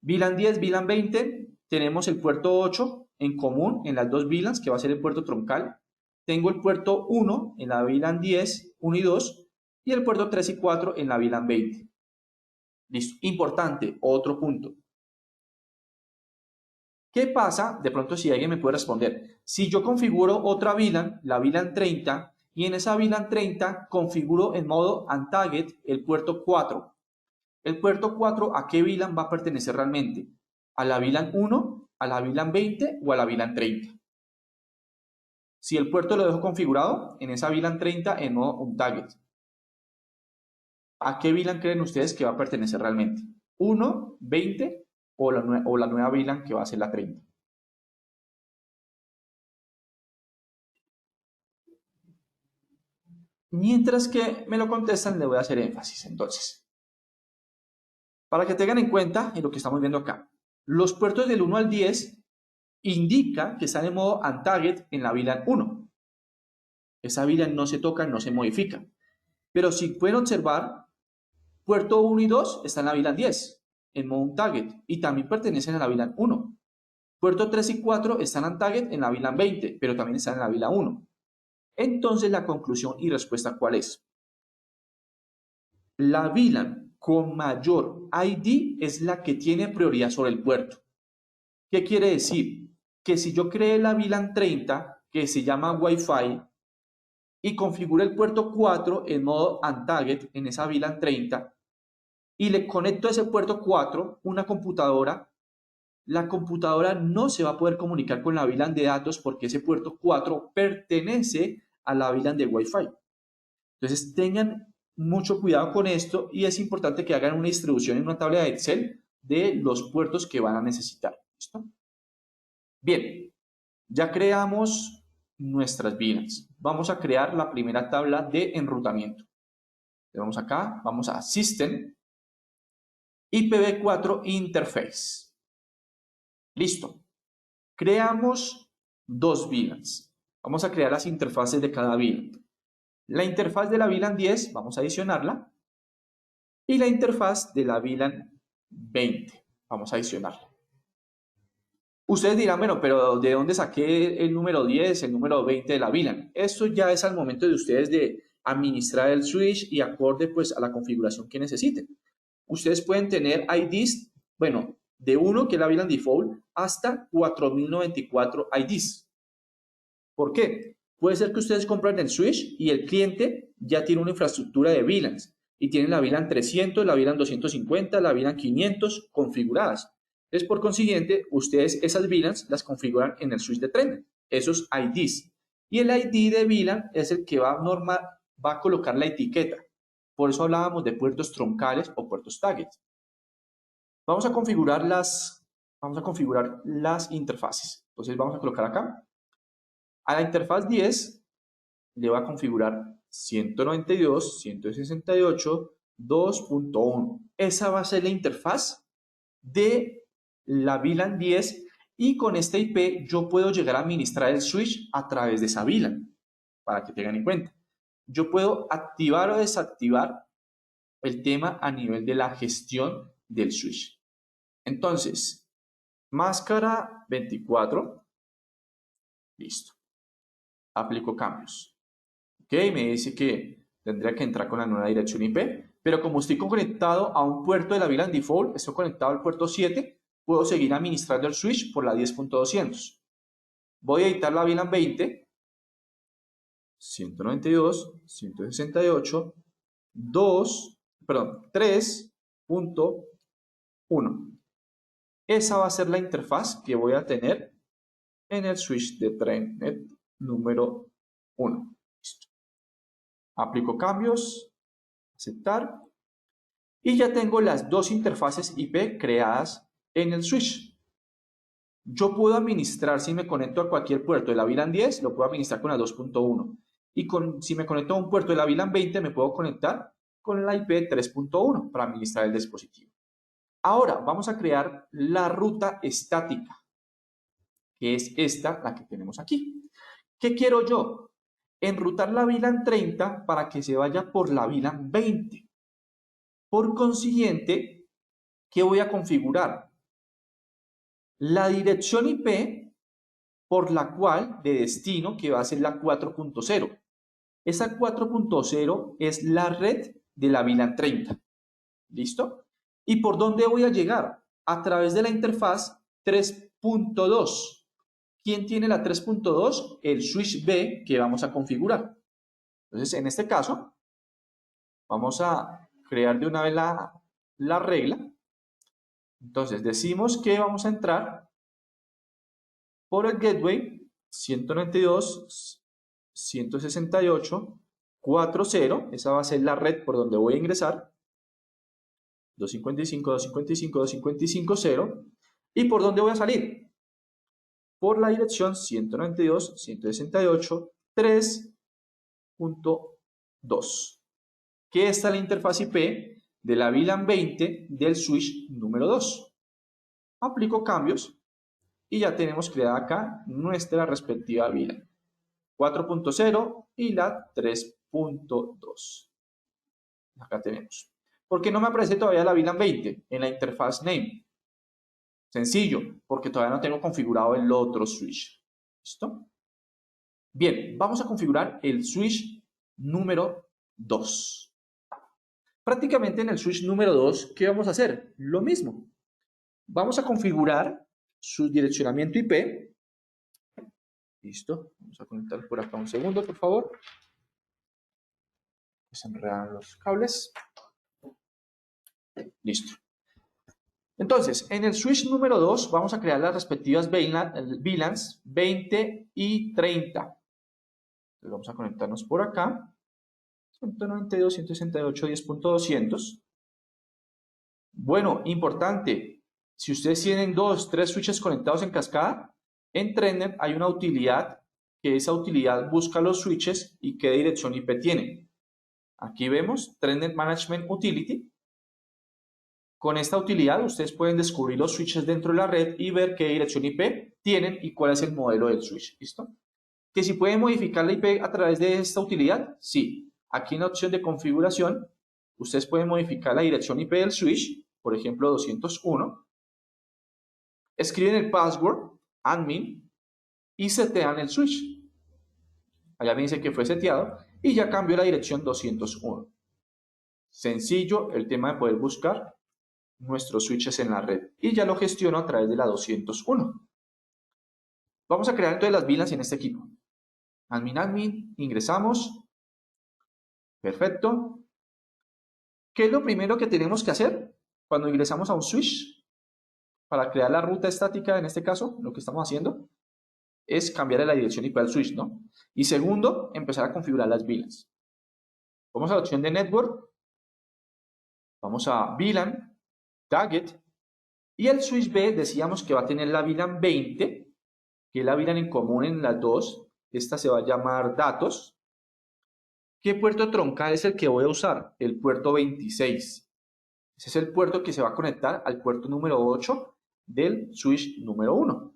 VLAN 10, VLAN 20, tenemos el puerto 8 en común en las dos VLANs, que va a ser el puerto troncal. Tengo el puerto 1 en la VLAN 10, 1 y 2, y el puerto 3 y 4 en la VLAN 20. Listo. Importante, otro punto. ¿Qué pasa? De pronto si alguien me puede responder. Si yo configuro otra VLAN, la VLAN 30, y en esa VLAN 30 configuro en modo untarget el puerto 4. ¿El puerto 4 a qué VLAN va a pertenecer realmente? ¿A la VLAN 1, a la VLAN 20 o a la VLAN 30? Si el puerto lo dejo configurado en esa VLAN 30 en modo untarget, ¿a qué VLAN creen ustedes que va a pertenecer realmente? ¿1, 20 o la nueva VLAN que va a ser la 30? Mientras que me lo contestan, le voy a hacer énfasis. Entonces, para que tengan en cuenta en lo que estamos viendo acá, los puertos del 1 al 10 indica que están en modo untarget en la VLAN 1. Esa VLAN no se toca, no se modifica. Pero si pueden observar, puerto 1 y 2 están en la VLAN 10, en modo untarget, y también pertenecen a la VLAN 1. Puerto 3 y 4 están untarget en la VLAN 20, pero también están en la VLAN 1. Entonces, la conclusión y respuesta, ¿cuál es? La VLAN con mayor ID es la que tiene prioridad sobre el puerto. ¿Qué quiere decir? Que si yo creé la VLAN 30, que se llama Wi-Fi, y configuro el puerto 4 en modo untarget en esa VLAN 30, y le conecto a ese puerto 4 una computadora, la computadora no se va a poder comunicar con la VLAN de datos porque ese puerto 4 pertenece a la VLAN de Wi-Fi. Entonces tengan mucho cuidado con esto y es importante que hagan una distribución en una tabla de Excel de los puertos que van a necesitar. ¿Listo? Bien, ya creamos nuestras VLANs. Vamos a crear la primera tabla de enrutamiento. Le vamos acá, vamos a System, IPv4 Interface. Listo. Creamos dos VLANs. Vamos a crear las interfaces de cada VLAN. La interfaz de la VLAN 10, vamos a adicionarla. Y la interfaz de la VLAN 20, vamos a adicionarla. Ustedes dirán, bueno, pero ¿de dónde saqué el número 10, el número 20 de la VLAN? Esto ya es al momento de ustedes de administrar el switch y acorde pues a la configuración que necesiten. Ustedes pueden tener IDs, bueno, de 1, que es la VLAN default, hasta 4094 IDs. ¿Por qué? Puede ser que ustedes compren el switch y el cliente ya tiene una infraestructura de VLANs y tienen la VLAN 300, la VLAN 250, la VLAN 500 configuradas. Entonces, por consiguiente, ustedes esas VLANs las configuran en el switch de TrenNet, esos IDs. Y el ID de VLAN es el que va a colocar la etiqueta. Por eso hablábamos de puertos troncales o puertos target. Vamos a configurar las interfaces. Entonces, vamos a colocar acá. A la interfaz 10 le va a configurar 192.168.2.1. Esa va a ser la interfaz de la VLAN 10 y con este IP yo puedo llegar a administrar el switch a través de esa VLAN, para que tengan en cuenta. Yo puedo activar o desactivar el tema a nivel de la gestión del switch. Entonces, máscara 24, listo. Aplico cambios. Ok, me dice que tendría que entrar con la nueva dirección IP, pero como estoy conectado a un puerto de la VLAN default, estoy conectado al puerto 7, puedo seguir administrando el switch por la 10.200. Voy a editar la VLAN 20, 3.1. Esa va a ser la interfaz que voy a tener en el switch de TrenNet número 1. Listo. Aplico cambios, aceptar, y ya tengo las dos interfaces IP creadas en el switch. Yo puedo administrar, si me conecto a cualquier puerto de la VLAN 10, lo puedo administrar con la 2.1. Y si me conecto a un puerto de la VLAN 20, me puedo conectar con la IP 3.1 para administrar el dispositivo. Ahora vamos a crear la ruta estática, que es esta, la que tenemos aquí. ¿Qué quiero yo? Enrutar la VLAN 30 para que se vaya por la VLAN 20. Por consiguiente, ¿qué voy a configurar? La dirección IP por la cual de destino, que va a ser la 4.0. Esa 4.0 es la red de la VLAN 30. ¿Listo? ¿Y por dónde voy a llegar? A través de la interfaz 3.2. ¿Quién tiene la 3.2? El switch B que vamos a configurar. Entonces, en este caso, vamos a crear de una vez la regla. Entonces, decimos que vamos a entrar por el gateway 192.168.4.0. Esa va a ser la red por donde voy a ingresar. 255.255.255.0. ¿Y por dónde voy a salir? Por la dirección 192.168.3.2. Que esta es la interfaz IP de la VLAN 20 del switch número 2. Aplico cambios y ya tenemos creada acá nuestra respectiva VLAN 4.0 y la 3.2. Acá tenemos. ¿Por qué no me aparece todavía la VLAN 20 en la interfaz name? Sencillo, porque todavía no tengo configurado el otro switch. ¿Listo? Bien, vamos a configurar el switch número 2. Prácticamente en el switch número 2, ¿qué vamos a hacer? Lo mismo. Vamos a configurar su direccionamiento IP. Listo. Vamos a conectar por acá un segundo, por favor. Se enredan los cables. Listo. Entonces, en el switch número 2 vamos a crear las respectivas VLANs 20 y 30. Entonces vamos a conectarnos por acá. 192.168.10.200. Bueno, importante. Si ustedes tienen 2, 3 switches conectados en cascada, en ThreadNet hay una utilidad que esa utilidad busca los switches y qué dirección IP tienen. Aquí vemos ThreadNet Management Utility. Con esta utilidad ustedes pueden descubrir los switches dentro de la red y ver qué dirección IP tienen y cuál es el modelo del switch. ¿Listo? ¿Que si pueden modificar la IP a través de esta utilidad? Sí. Aquí en la opción de configuración, ustedes pueden modificar la dirección IP del switch, por ejemplo 201. Escriben el password, admin, y setean el switch. Allá me dice que fue seteado y ya cambió la dirección 201. Sencillo el tema de poder buscar nuestros switches en la red y ya lo gestiono a través de la 201. Vamos a crear entonces las VLANs en este equipo. Admin, ingresamos. Perfecto. ¿Qué es lo primero que tenemos que hacer cuando ingresamos a un switch? Para crear la ruta estática, en este caso, lo que estamos haciendo es cambiar la dirección IP al switch, ¿no? Y segundo, empezar a configurar las VLANs. Vamos a la opción de Network. Vamos a VLAN, Target. Y el switch B decíamos que va a tener la VLAN 20, que es la VLAN en común en las dos. Esta se va a llamar datos. ¿Qué puerto troncal es el que voy a usar? El puerto 26. Ese es el puerto que se va a conectar al puerto número 8 del switch número 1.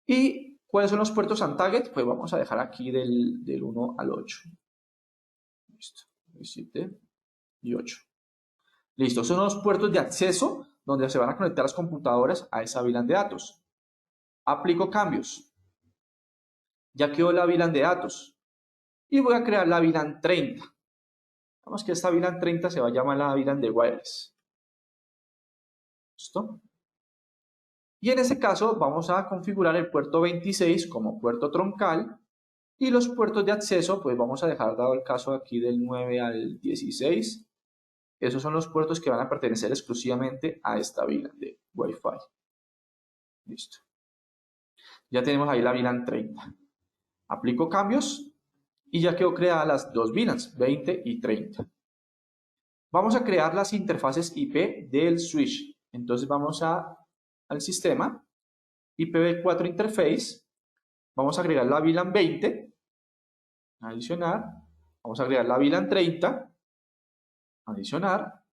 ¿Y cuáles son los puertos and target? Pues vamos a dejar aquí del 1 al 8. Listo. 7 y 8. Listo. Son los puertos de acceso donde se van a conectar las computadoras a esa VLAN de datos. Aplico cambios. Ya quedó la VLAN de datos. Y voy a crear la VLAN 30. Vamos que esta VLAN 30 se va a llamar la VLAN de wireless. ¿Listo? Y en ese caso vamos a configurar el puerto 26 como puerto troncal y los puertos de acceso pues vamos a dejar dado el caso aquí del 9 al 16. Esos son los puertos que van a pertenecer exclusivamente a esta VLAN de Wi-Fi. Listo. Ya tenemos ahí la VLAN 30. Aplico cambios y ya quedó creadas las dos VLANs, 20 y 30. Vamos a crear las interfaces IP del switch. Entonces vamos al sistema, IPv4 interface, vamos a agregar la VLAN 20, adicionar, vamos a agregar la VLAN 30, adicionar,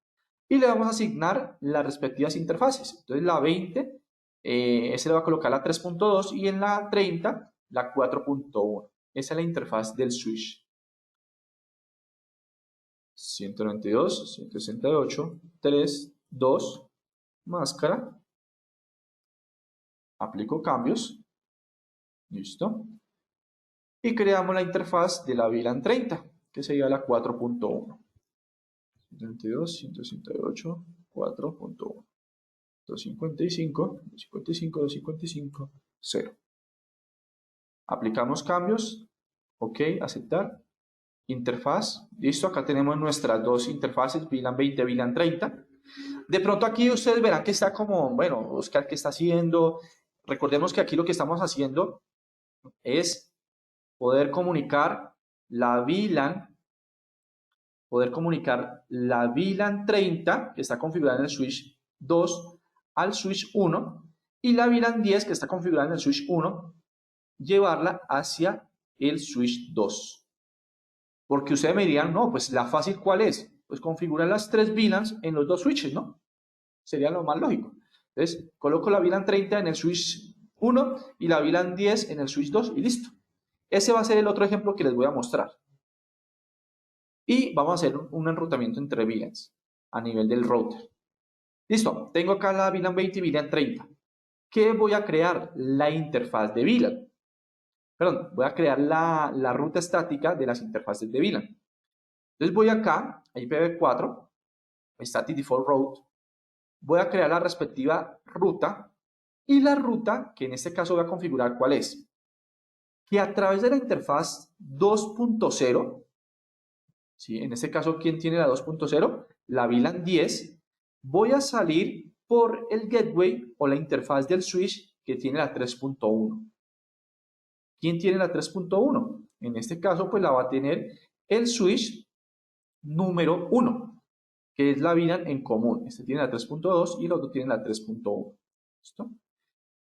y le vamos a asignar las respectivas interfaces. Entonces la 20, se le va a colocar la 3.2 y en la 30 la 4.1. Esa es la interfaz del switch. 192.168.3.2, máscara. Aplico cambios. Listo. Y creamos la interfaz de la VLAN 30, que sería la 4.1. 192.168.4.1. 255, 255, 255, 0. Aplicamos cambios. Ok, aceptar. Interfaz. Listo, acá tenemos nuestras dos interfaces, VLAN 20, VLAN 30. De pronto aquí ustedes verán que está como, bueno, Oscar, ¿qué está haciendo? Recordemos que aquí lo que estamos haciendo es poder comunicar la VLAN, VLAN 30, que está configurada en el switch 2, al switch 1, y la VLAN 10, que está configurada en el switch 1, llevarla hacia el switch 2. Porque ustedes me dirían, no, pues la fácil, ¿cuál es? Pues configurar las tres VLANs en los dos switches, ¿no? Sería lo más lógico. Entonces, coloco la VLAN 30 en el switch 1 y la VLAN 10 en el switch 2 y listo. Ese va a ser el otro ejemplo que les voy a mostrar. Y vamos a hacer un enrutamiento entre VLANs a nivel del router. Listo, tengo acá la VLAN 20 y VLAN 30. ¿Qué voy a crear? La interfaz de VLAN. Perdón, voy a crear la ruta estática de las interfaces de VLAN. Entonces voy acá, a IPv4, Static Default Route, voy a crear la respectiva ruta y la ruta, que en este caso voy a configurar cuál es, que a través de la interfaz 2.0, ¿sí? En este caso, ¿quién tiene la 2.0? La VLAN 10, voy a salir por el gateway o la interfaz del switch que tiene la 3.1. ¿Quién tiene la 3.1? En este caso, pues la va a tener el switch número 1, que es la VLAN en común. Este tiene la 3.2 y el otro tiene la 3.1. ¿Listo?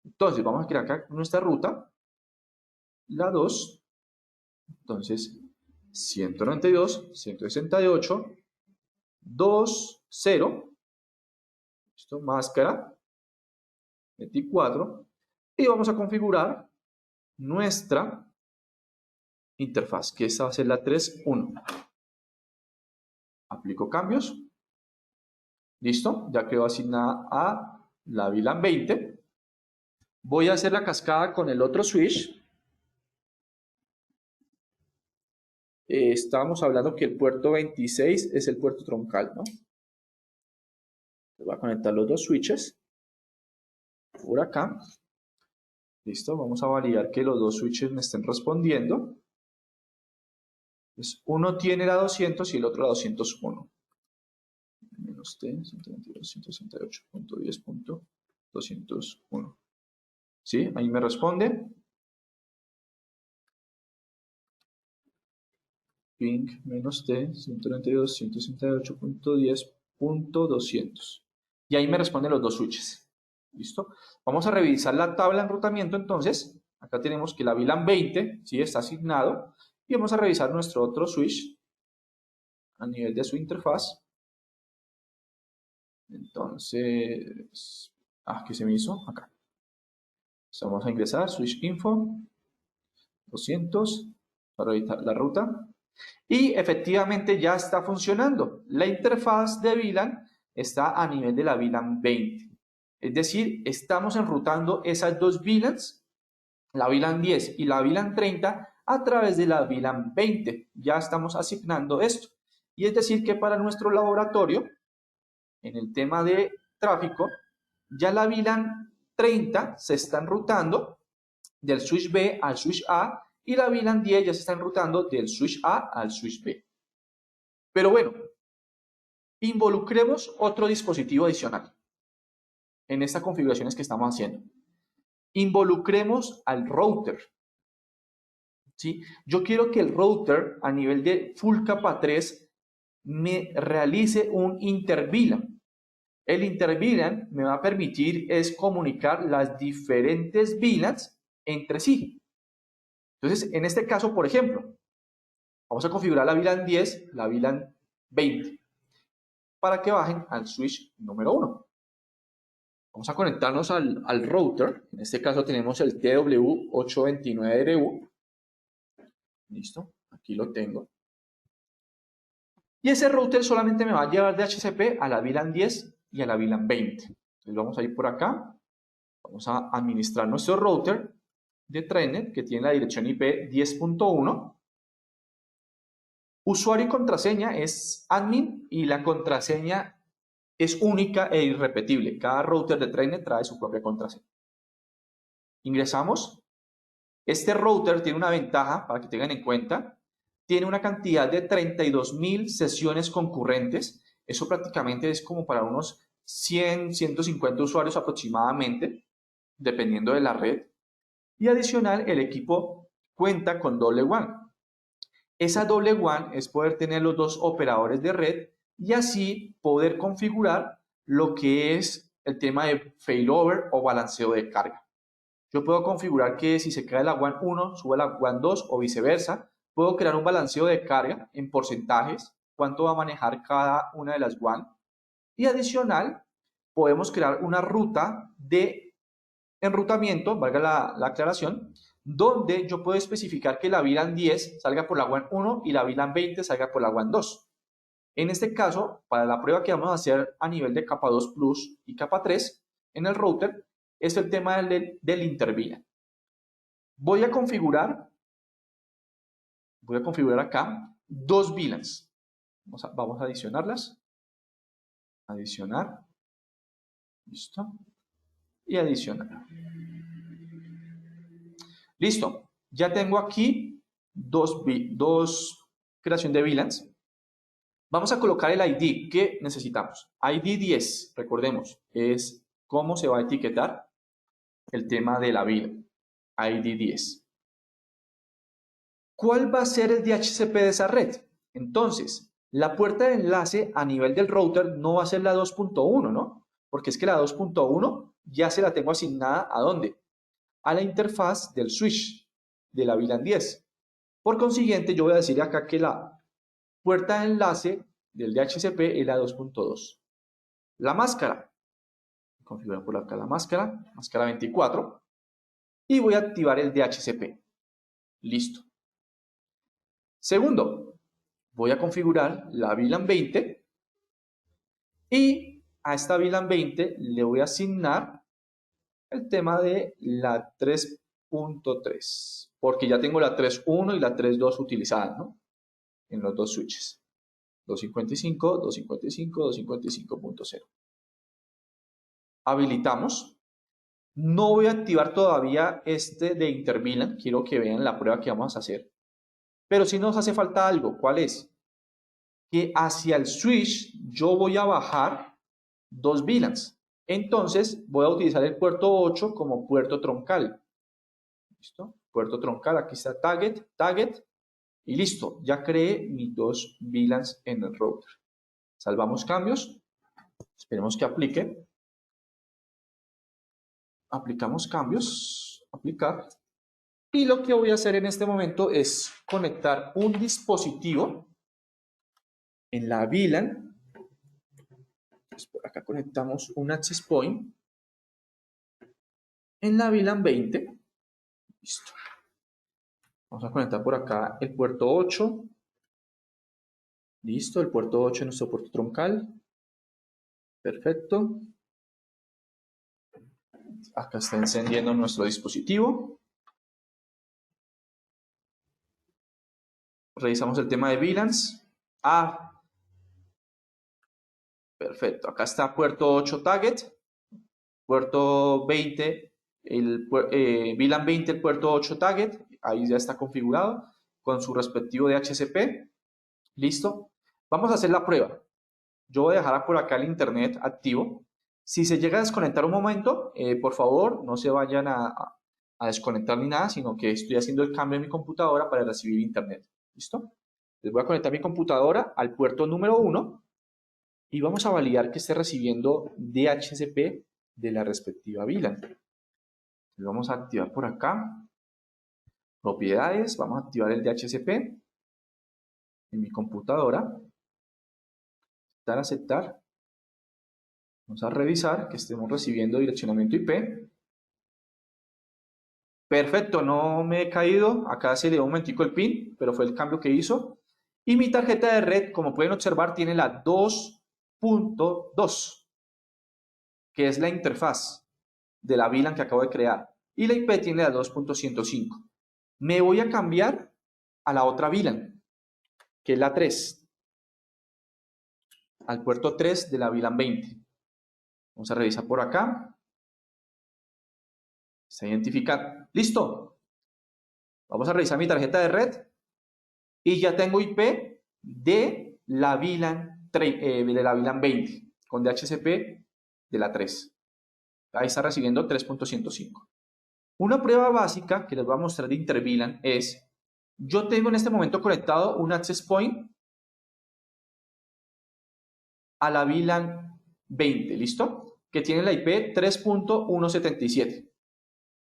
Entonces, vamos a crear acá nuestra ruta, la 2. Entonces, 192.168.2.0. Listo, máscara 24. Y vamos a configurar nuestra interfaz, que esta va a ser la 3.1. Aplico cambios. Listo, ya quedó asignada a la VLAN 20. Voy a hacer la cascada con el otro switch. Estábamos hablando que el puerto 26 es el puerto troncal, ¿no? Voy a conectar los dos switches por acá. Listo, vamos a validar que los dos switches me estén respondiendo. Pues uno tiene la 200 y el otro la 201. Menos T, 192.168.10.201. ¿Sí? Ahí me responde. Ping menos T, 192.168.10.200. Y ahí me responden los dos switches. ¿Listo? Vamos a revisar la tabla de enrutamiento entonces. Acá tenemos que la VLAN 20, ¿sí? Está asignado. Y vamos a revisar nuestro otro switch a nivel de su interfaz. Entonces, ¿qué se me hizo? Acá. Entonces vamos a ingresar switch info 200 para revisar la ruta. Y efectivamente ya está funcionando. La interfaz de VLAN está a nivel de la VLAN 20. Es decir, estamos enrutando esas dos VLANs, la VLAN 10 y la VLAN 30, a través de la VLAN 20. Ya estamos asignando esto. Y es decir que para nuestro laboratorio, en el tema de tráfico, ya la VLAN 30 se está enrutando del switch B al switch A y la VLAN 10 ya se está enrutando del switch A al switch B. Pero bueno, involucremos otro dispositivo adicional en estas configuraciones que estamos haciendo. Involucremos al router. ¿Sí? Yo quiero que el router a nivel de full capa 3 me realice un interVLAN. El interVLAN me va a permitir es comunicar las diferentes VLANs entre sí. Entonces, en este caso, por ejemplo, vamos a configurar la VLAN 10, la VLAN 20, para que bajen al switch número 1. Vamos a conectarnos al router. En este caso tenemos el TW829RU. Listo, aquí lo tengo. Y ese router solamente me va a llevar de HCP a la VLAN 10 y a la VLAN 20. Entonces vamos a ir por acá. Vamos a administrar nuestro router de TriNet que tiene la dirección IP 10.1. Usuario y contraseña es admin y la contraseña es única e irrepetible. Cada router de TradeNet trae su propia contraseña. Ingresamos. Este router tiene una ventaja, para que tengan en cuenta, tiene una cantidad de 32.000 sesiones concurrentes. Eso prácticamente es como para unos 100, 150 usuarios aproximadamente, dependiendo de la red. Y adicional, el equipo cuenta con doble WAN. Esa doble WAN es poder tener los dos operadores de red y así poder configurar lo que es el tema de failover o balanceo de carga. Yo puedo configurar que si se cae la WAN 1, sube la WAN 2 o viceversa. Puedo crear un balanceo de carga en porcentajes, cuánto va a manejar cada una de las WAN. Y adicional, podemos crear una ruta de enrutamiento, valga la aclaración, donde yo puedo especificar que la VLAN 10 salga por la WAN 1 y la VLAN 20 salga por la WAN 2. En este caso, para la prueba que vamos a hacer a nivel de capa 2 Plus y capa 3 en el router, es el tema del interVLAN. Voy a configurar acá dos VLANs. Vamos a adicionarlas. Adicionar. Listo. Y adicionar. Listo. Ya tengo aquí dos creación de VLANs. Vamos a colocar el ID que necesitamos. ID 10, recordemos, es cómo se va a etiquetar el tema de la VLAN. ID 10. ¿Cuál va a ser el DHCP de esa red? Entonces, la puerta de enlace a nivel del router no va a ser la 2.1, ¿no? Porque es que la 2.1 ya se la tengo asignada ¿a dónde? A la interfaz del switch de la VLAN 10. Por consiguiente, yo voy a decir acá que la puerta de enlace del DHCP es la 2.2. La máscara. Configurar por acá la máscara 24. Y voy a activar el DHCP. Listo. Segundo, voy a configurar la VLAN 20 y a esta VLAN 20 le voy a asignar el tema de la 3.3, porque ya tengo la 3.1 y la 3.2 utilizadas, ¿no? En los dos switches. 255, 255, 255.0. Habilitamos. No voy a activar todavía este de interVLAN, quiero que vean la prueba que vamos a hacer. Pero si nos hace falta algo, ¿cuál es? Que hacia el switch yo voy a bajar dos VLANs. Entonces voy a utilizar el puerto 8 como puerto troncal. ¿Listo? Puerto troncal, aquí está target y listo. Ya creé mis dos VLANs en el router. Salvamos cambios. Esperemos que aplique. Aplicamos cambios. Aplicar. Y lo que voy a hacer en este momento es conectar un dispositivo en la VLAN. Entonces, por acá conectamos un access point en la VLAN 20. Listo. Vamos a conectar por acá el puerto 8. Listo, el puerto 8 es nuestro puerto troncal. Perfecto. Acá está encendiendo nuestro dispositivo. Revisamos el tema de VLANs. Perfecto. Acá está puerto 8 target. Puerto 20, VLAN 20, el puerto 8 target. Ahí ya está configurado con su respectivo DHCP. Listo. Vamos a hacer la prueba. Yo voy a dejar por acá el internet activo. Si se llega a desconectar un momento, por favor, no se vayan a desconectar ni nada, sino que estoy haciendo el cambio en mi computadora para recibir internet. ¿Listo? Les voy a conectar mi computadora al puerto número 1 y vamos a validar que esté recibiendo DHCP de la respectiva VLAN. Le vamos a activar por acá. Propiedades, vamos a activar el DHCP en mi computadora. Aceptar. Vamos a revisar que estemos recibiendo direccionamiento IP. Perfecto, no me he caído. Acá se le dio un momentico el PIN, pero fue el cambio que hizo. Y mi tarjeta de red, como pueden observar, tiene la 2.2, que es la interfaz de la VLAN que acabo de crear. Y la IP tiene la 2.105. Me voy a cambiar a la otra VLAN, que es la 3. al puerto 3 de la VLAN 20. Vamos a revisar por acá. Está identificado. ¡Listo! Vamos a revisar mi tarjeta de red y ya tengo IP de la VLAN 20 con DHCP de la 3. Ahí está recibiendo 3.105. Una prueba básica que les voy a mostrar de InterVLAN es, yo tengo en este momento conectado un access point a la VLAN 20, ¿listo? Que tiene la IP 3.177.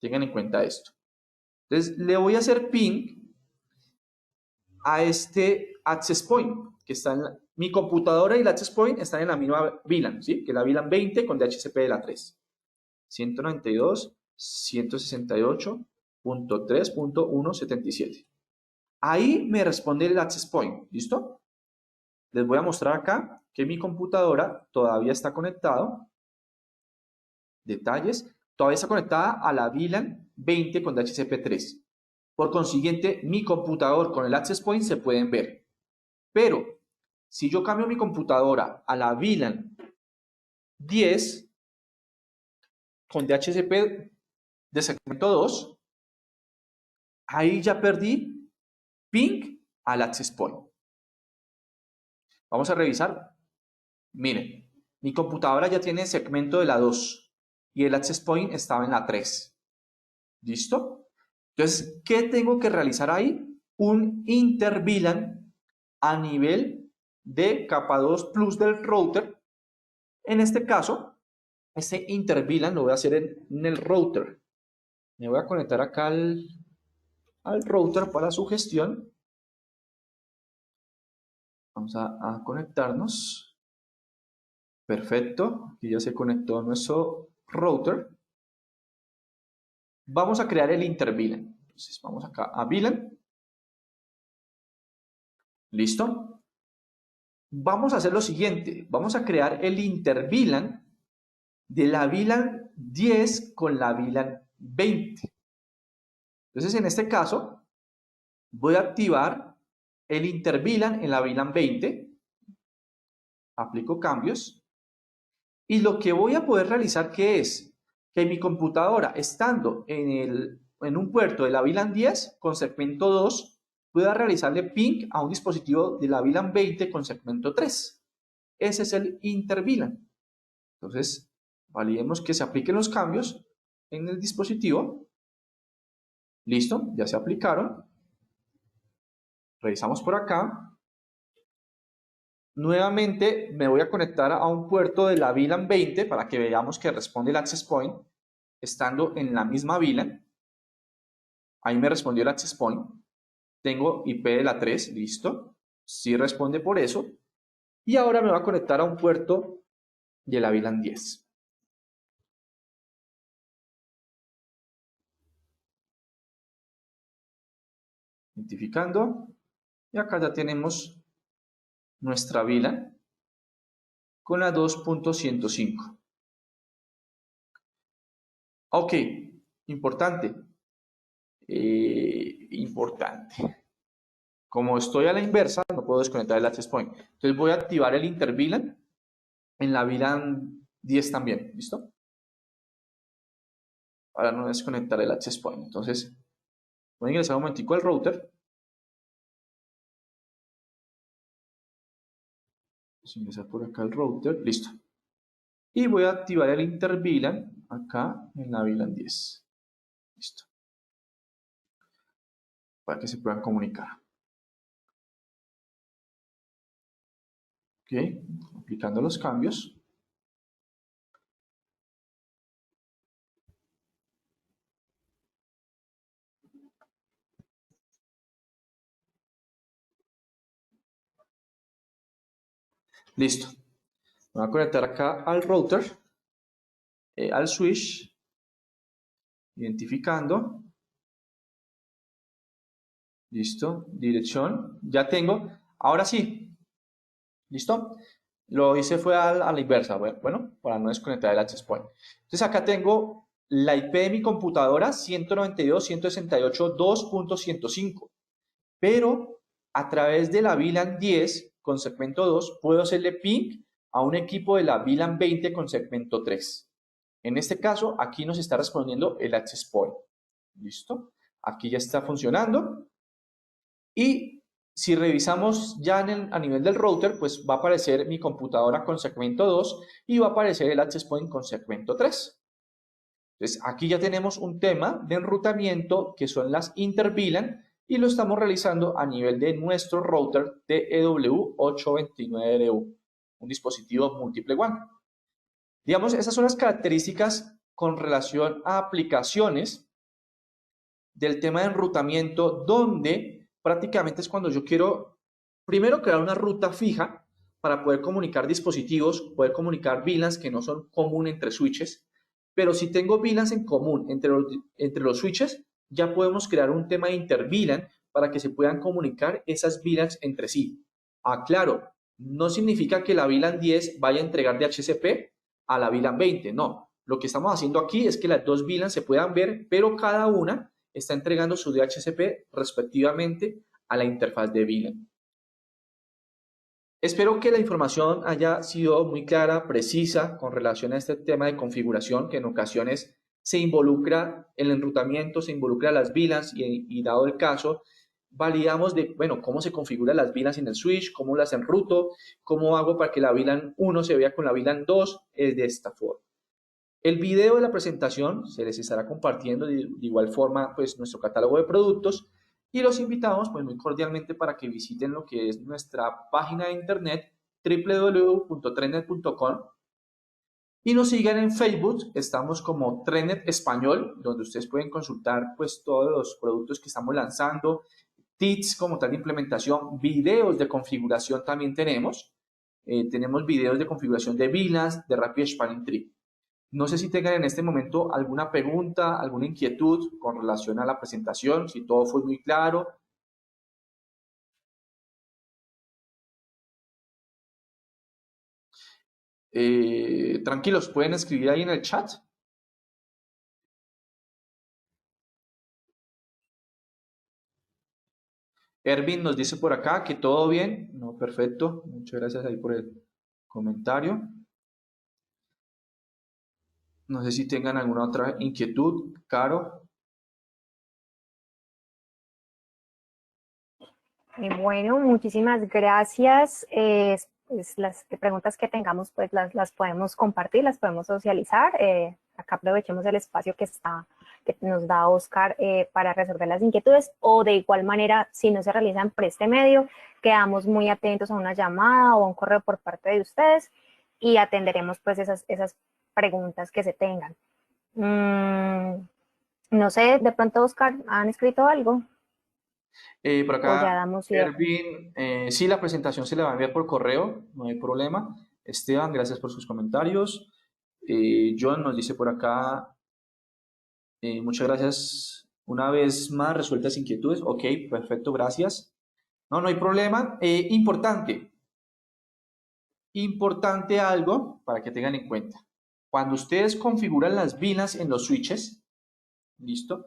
Tengan en cuenta esto. Entonces, le voy a hacer ping a este access point, que está en mi computadora y el access point están en la misma VLAN, ¿sí? Que es la VLAN 20 con DHCP de la 3. 192.168.3.177. Ahí me responde el access point, ¿listo? Les voy a mostrar acá que mi computadora todavía está conectado. Detalles. Todavía está conectada a la VLAN 20 con DHCP 3. Por consiguiente, mi computador con el access point se pueden ver. Pero, si yo cambio mi computadora a la VLAN 10 con DHCP de segmento 2, ahí ya perdí ping al access point. Vamos a revisar. Miren, mi computadora ya tiene segmento de la 2 y el access point estaba en la 3. ¿Listo? Entonces, ¿qué tengo que realizar ahí? Un inter-VLAN a nivel de capa 2 plus del router. En este caso, ese inter-VLAN lo voy a hacer en el router. Me voy a conectar acá al router para su gestión. Vamos a conectarnos. Perfecto. Aquí ya se conectó nuestro router. Vamos a crear el inter-VLAN. Entonces, vamos acá a VLAN. ¿Listo? Vamos a hacer lo siguiente. Vamos a crear el inter-VLAN de la VLAN 10 con la VLAN 20. Entonces, en este caso, voy a activar el inter-VLAN en la VLAN 20. Aplico cambios. Y lo que voy a poder realizar, ¿qué es? Que mi computadora, estando en un puerto de la VLAN 10 con segmento 2, pueda realizarle ping a un dispositivo de la VLAN 20 con segmento 3. Ese es el inter-VLAN. Entonces, validemos que se apliquen los cambios en el dispositivo. Listo, ya se aplicaron. Revisamos por acá. Nuevamente me voy a conectar a un puerto de la VLAN 20 para que veamos que responde el access point estando en la misma VLAN. Ahí me respondió el access point. Tengo IP de la 3, listo. Sí responde por eso. Y ahora me voy a conectar a un puerto de la VLAN 10. Identificando. Y acá ya tenemos nuestra VLAN con la 2.105. Ok, importante. Importante. Como estoy a la inversa, no puedo desconectar el access point. Entonces voy a activar el inter-VLAN en la VLAN 10 también. ¿Listo? Para no desconectar el access point. Entonces, voy a ingresar un momentico al router. Vamos a ingresar por acá al router. Listo. Y voy a activar el inter-VLAN acá en la VLAN 10. Listo. Para que se puedan comunicar. Ok. Aplicando los cambios. Listo. Me voy a conectar acá al router, al switch, identificando. Listo. Dirección. Ya tengo. Ahora sí. ¿Listo? Lo hice fue a la inversa. Bueno, para no desconectar el access point. Entonces acá tengo la IP de mi computadora 192.168.2.105. Pero a través de la VLAN 10 con segmento 2 puedo hacerle ping a un equipo de la VLAN 20 con segmento 3. En este caso, aquí nos está respondiendo el access point. ¿Listo? Aquí ya está funcionando. Y si revisamos ya a nivel del router, pues va a aparecer mi computadora con segmento 2 y va a aparecer el access point con segmento 3. Entonces, aquí ya tenemos un tema de enrutamiento que son las inter-VLAN y lo estamos realizando a nivel de nuestro router TEW829RU, un dispositivo múltiple WAN. Digamos, esas son las características con relación a aplicaciones del tema de enrutamiento, donde prácticamente es cuando yo quiero primero crear una ruta fija para poder comunicar dispositivos, poder comunicar VLANs que no son comunes entre switches, pero si tengo VLANs en común entre los switches, ya podemos crear un tema de inter-VLAN para que se puedan comunicar esas VLANs entre sí. Claro, no significa que la VLAN 10 vaya a entregar DHCP a la VLAN 20, no. Lo que estamos haciendo aquí es que las dos VLANs se puedan ver, pero cada una está entregando su DHCP respectivamente a la interfaz de VLAN. Espero que la información haya sido muy clara, precisa con relación a este tema de configuración, que en ocasiones se involucra el enrutamiento, se involucra las VLANs y dado el caso, validamos de, bueno, cómo se configuran las VLANs en el switch, cómo las enruto, cómo hago para que la VLAN 1 se vea con la VLAN 2, es de esta forma. El video de la presentación se les estará compartiendo de igual forma pues nuestro catálogo de productos y los invitamos pues muy cordialmente para que visiten lo que es nuestra página de internet www.trendnet.com y nos sigan en Facebook, estamos como Trendnet Español, donde ustedes pueden consultar pues todos los productos que estamos lanzando, tips como tal de implementación, videos de configuración también tenemos videos de configuración de VLANs, de Rapid Spanning Tree. No sé si tengan en este momento alguna pregunta, alguna inquietud con relación a la presentación, si todo fue muy claro. Tranquilos, pueden escribir ahí en el chat. Ervin nos dice por acá que todo bien. No, perfecto. Muchas gracias ahí por el comentario. No sé si tengan alguna otra inquietud. Caro. Bueno, muchísimas gracias. Las preguntas que tengamos, pues las podemos compartir, las podemos socializar. Acá aprovechemos el espacio que nos da Oscar para resolver las inquietudes, o de igual manera, si no se realizan por este medio, quedamos muy atentos a una llamada o a un correo por parte de ustedes y atenderemos pues esas preguntas que se tengan. No sé, de pronto, Oscar, ¿han escrito algo? Por O ya acá, damos cierre. Ervin, sí, la presentación se le va a enviar por correo, no hay problema. Esteban, gracias por sus comentarios. John nos dice por acá, muchas gracias una vez más, resueltas inquietudes. Ok, perfecto, gracias. No, no hay problema. Importante algo para que tengan en cuenta. Cuando ustedes configuran las VLANs en los switches, ¿listo?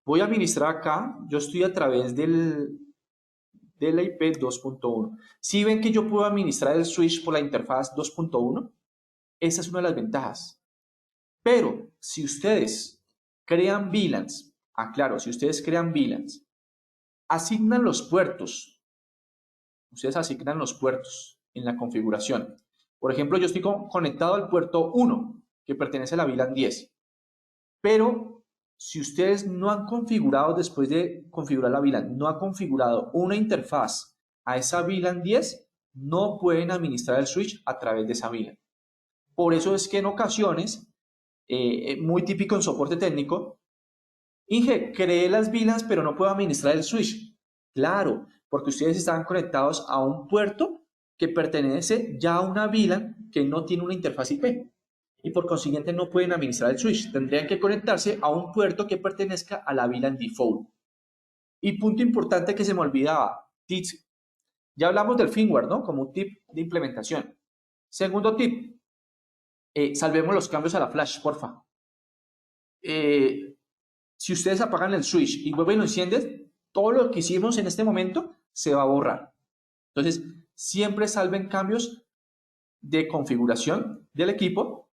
Voy a administrar acá, yo estoy a través de la IP 2.1. Si ven que yo puedo administrar el switch por la interfaz 2.1, esa es una de las ventajas. Pero si ustedes crean VLANs, aclaro, si ustedes crean VLANs, asignan los puertos, ustedes asignan los puertos en la configuración. Por ejemplo, yo estoy conectado al puerto 1, que pertenece a la VLAN 10, pero si ustedes no han configurado, después de configurar la VLAN, no han configurado una interfaz a esa VLAN 10, no pueden administrar el switch a través de esa VLAN. Por eso es que en ocasiones, muy típico en soporte técnico, Inge, creé las VLANs pero no puedo administrar el switch. Claro, porque ustedes están conectados a un puerto que pertenece ya a una VLAN que no tiene una interfaz IP y por consiguiente no pueden administrar el switch. Tendrían que conectarse a un puerto que pertenezca a la VLAN default. Y punto importante que se me olvidaba, tips. Ya hablamos del firmware, ¿no? Como un tip de implementación. Segundo tip, salvemos los cambios a la flash, porfa. Si ustedes apagan el switch y vuelven y lo encienden, todo lo que hicimos en este momento se va a borrar. Entonces, siempre salven cambios de configuración del equipo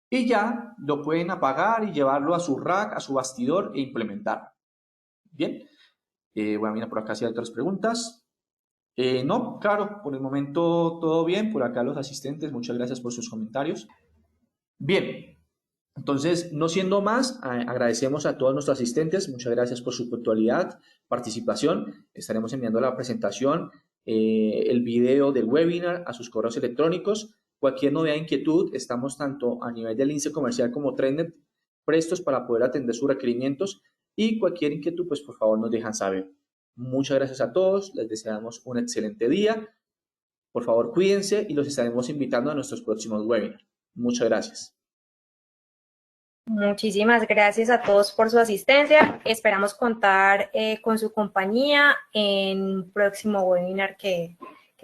y ya lo pueden apagar y llevarlo a su rack, a su bastidor e implementar. Bien, voy a mirar por acá si hay otras preguntas. No, claro, por el momento todo bien. Por acá los asistentes, muchas gracias por sus comentarios. Bien, entonces, no siendo más, agradecemos a todos nuestros asistentes. Muchas gracias por su puntualidad, participación. Estaremos enviando la presentación, el video del webinar a sus correos electrónicos. Cualquier novedad, inquietud, estamos tanto a nivel del Lince Comercial como TrendNet prestos para poder atender sus requerimientos y cualquier inquietud, pues por favor nos dejan saber. Muchas gracias a todos, les deseamos un excelente día. Por favor, cuídense y los estaremos invitando a nuestros próximos webinars. Muchas gracias. Muchísimas gracias a todos por su asistencia. Esperamos contar con su compañía en un próximo webinar que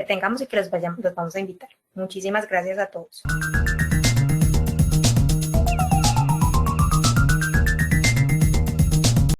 tengamos y que los vamos a invitar. Muchísimas gracias a todos.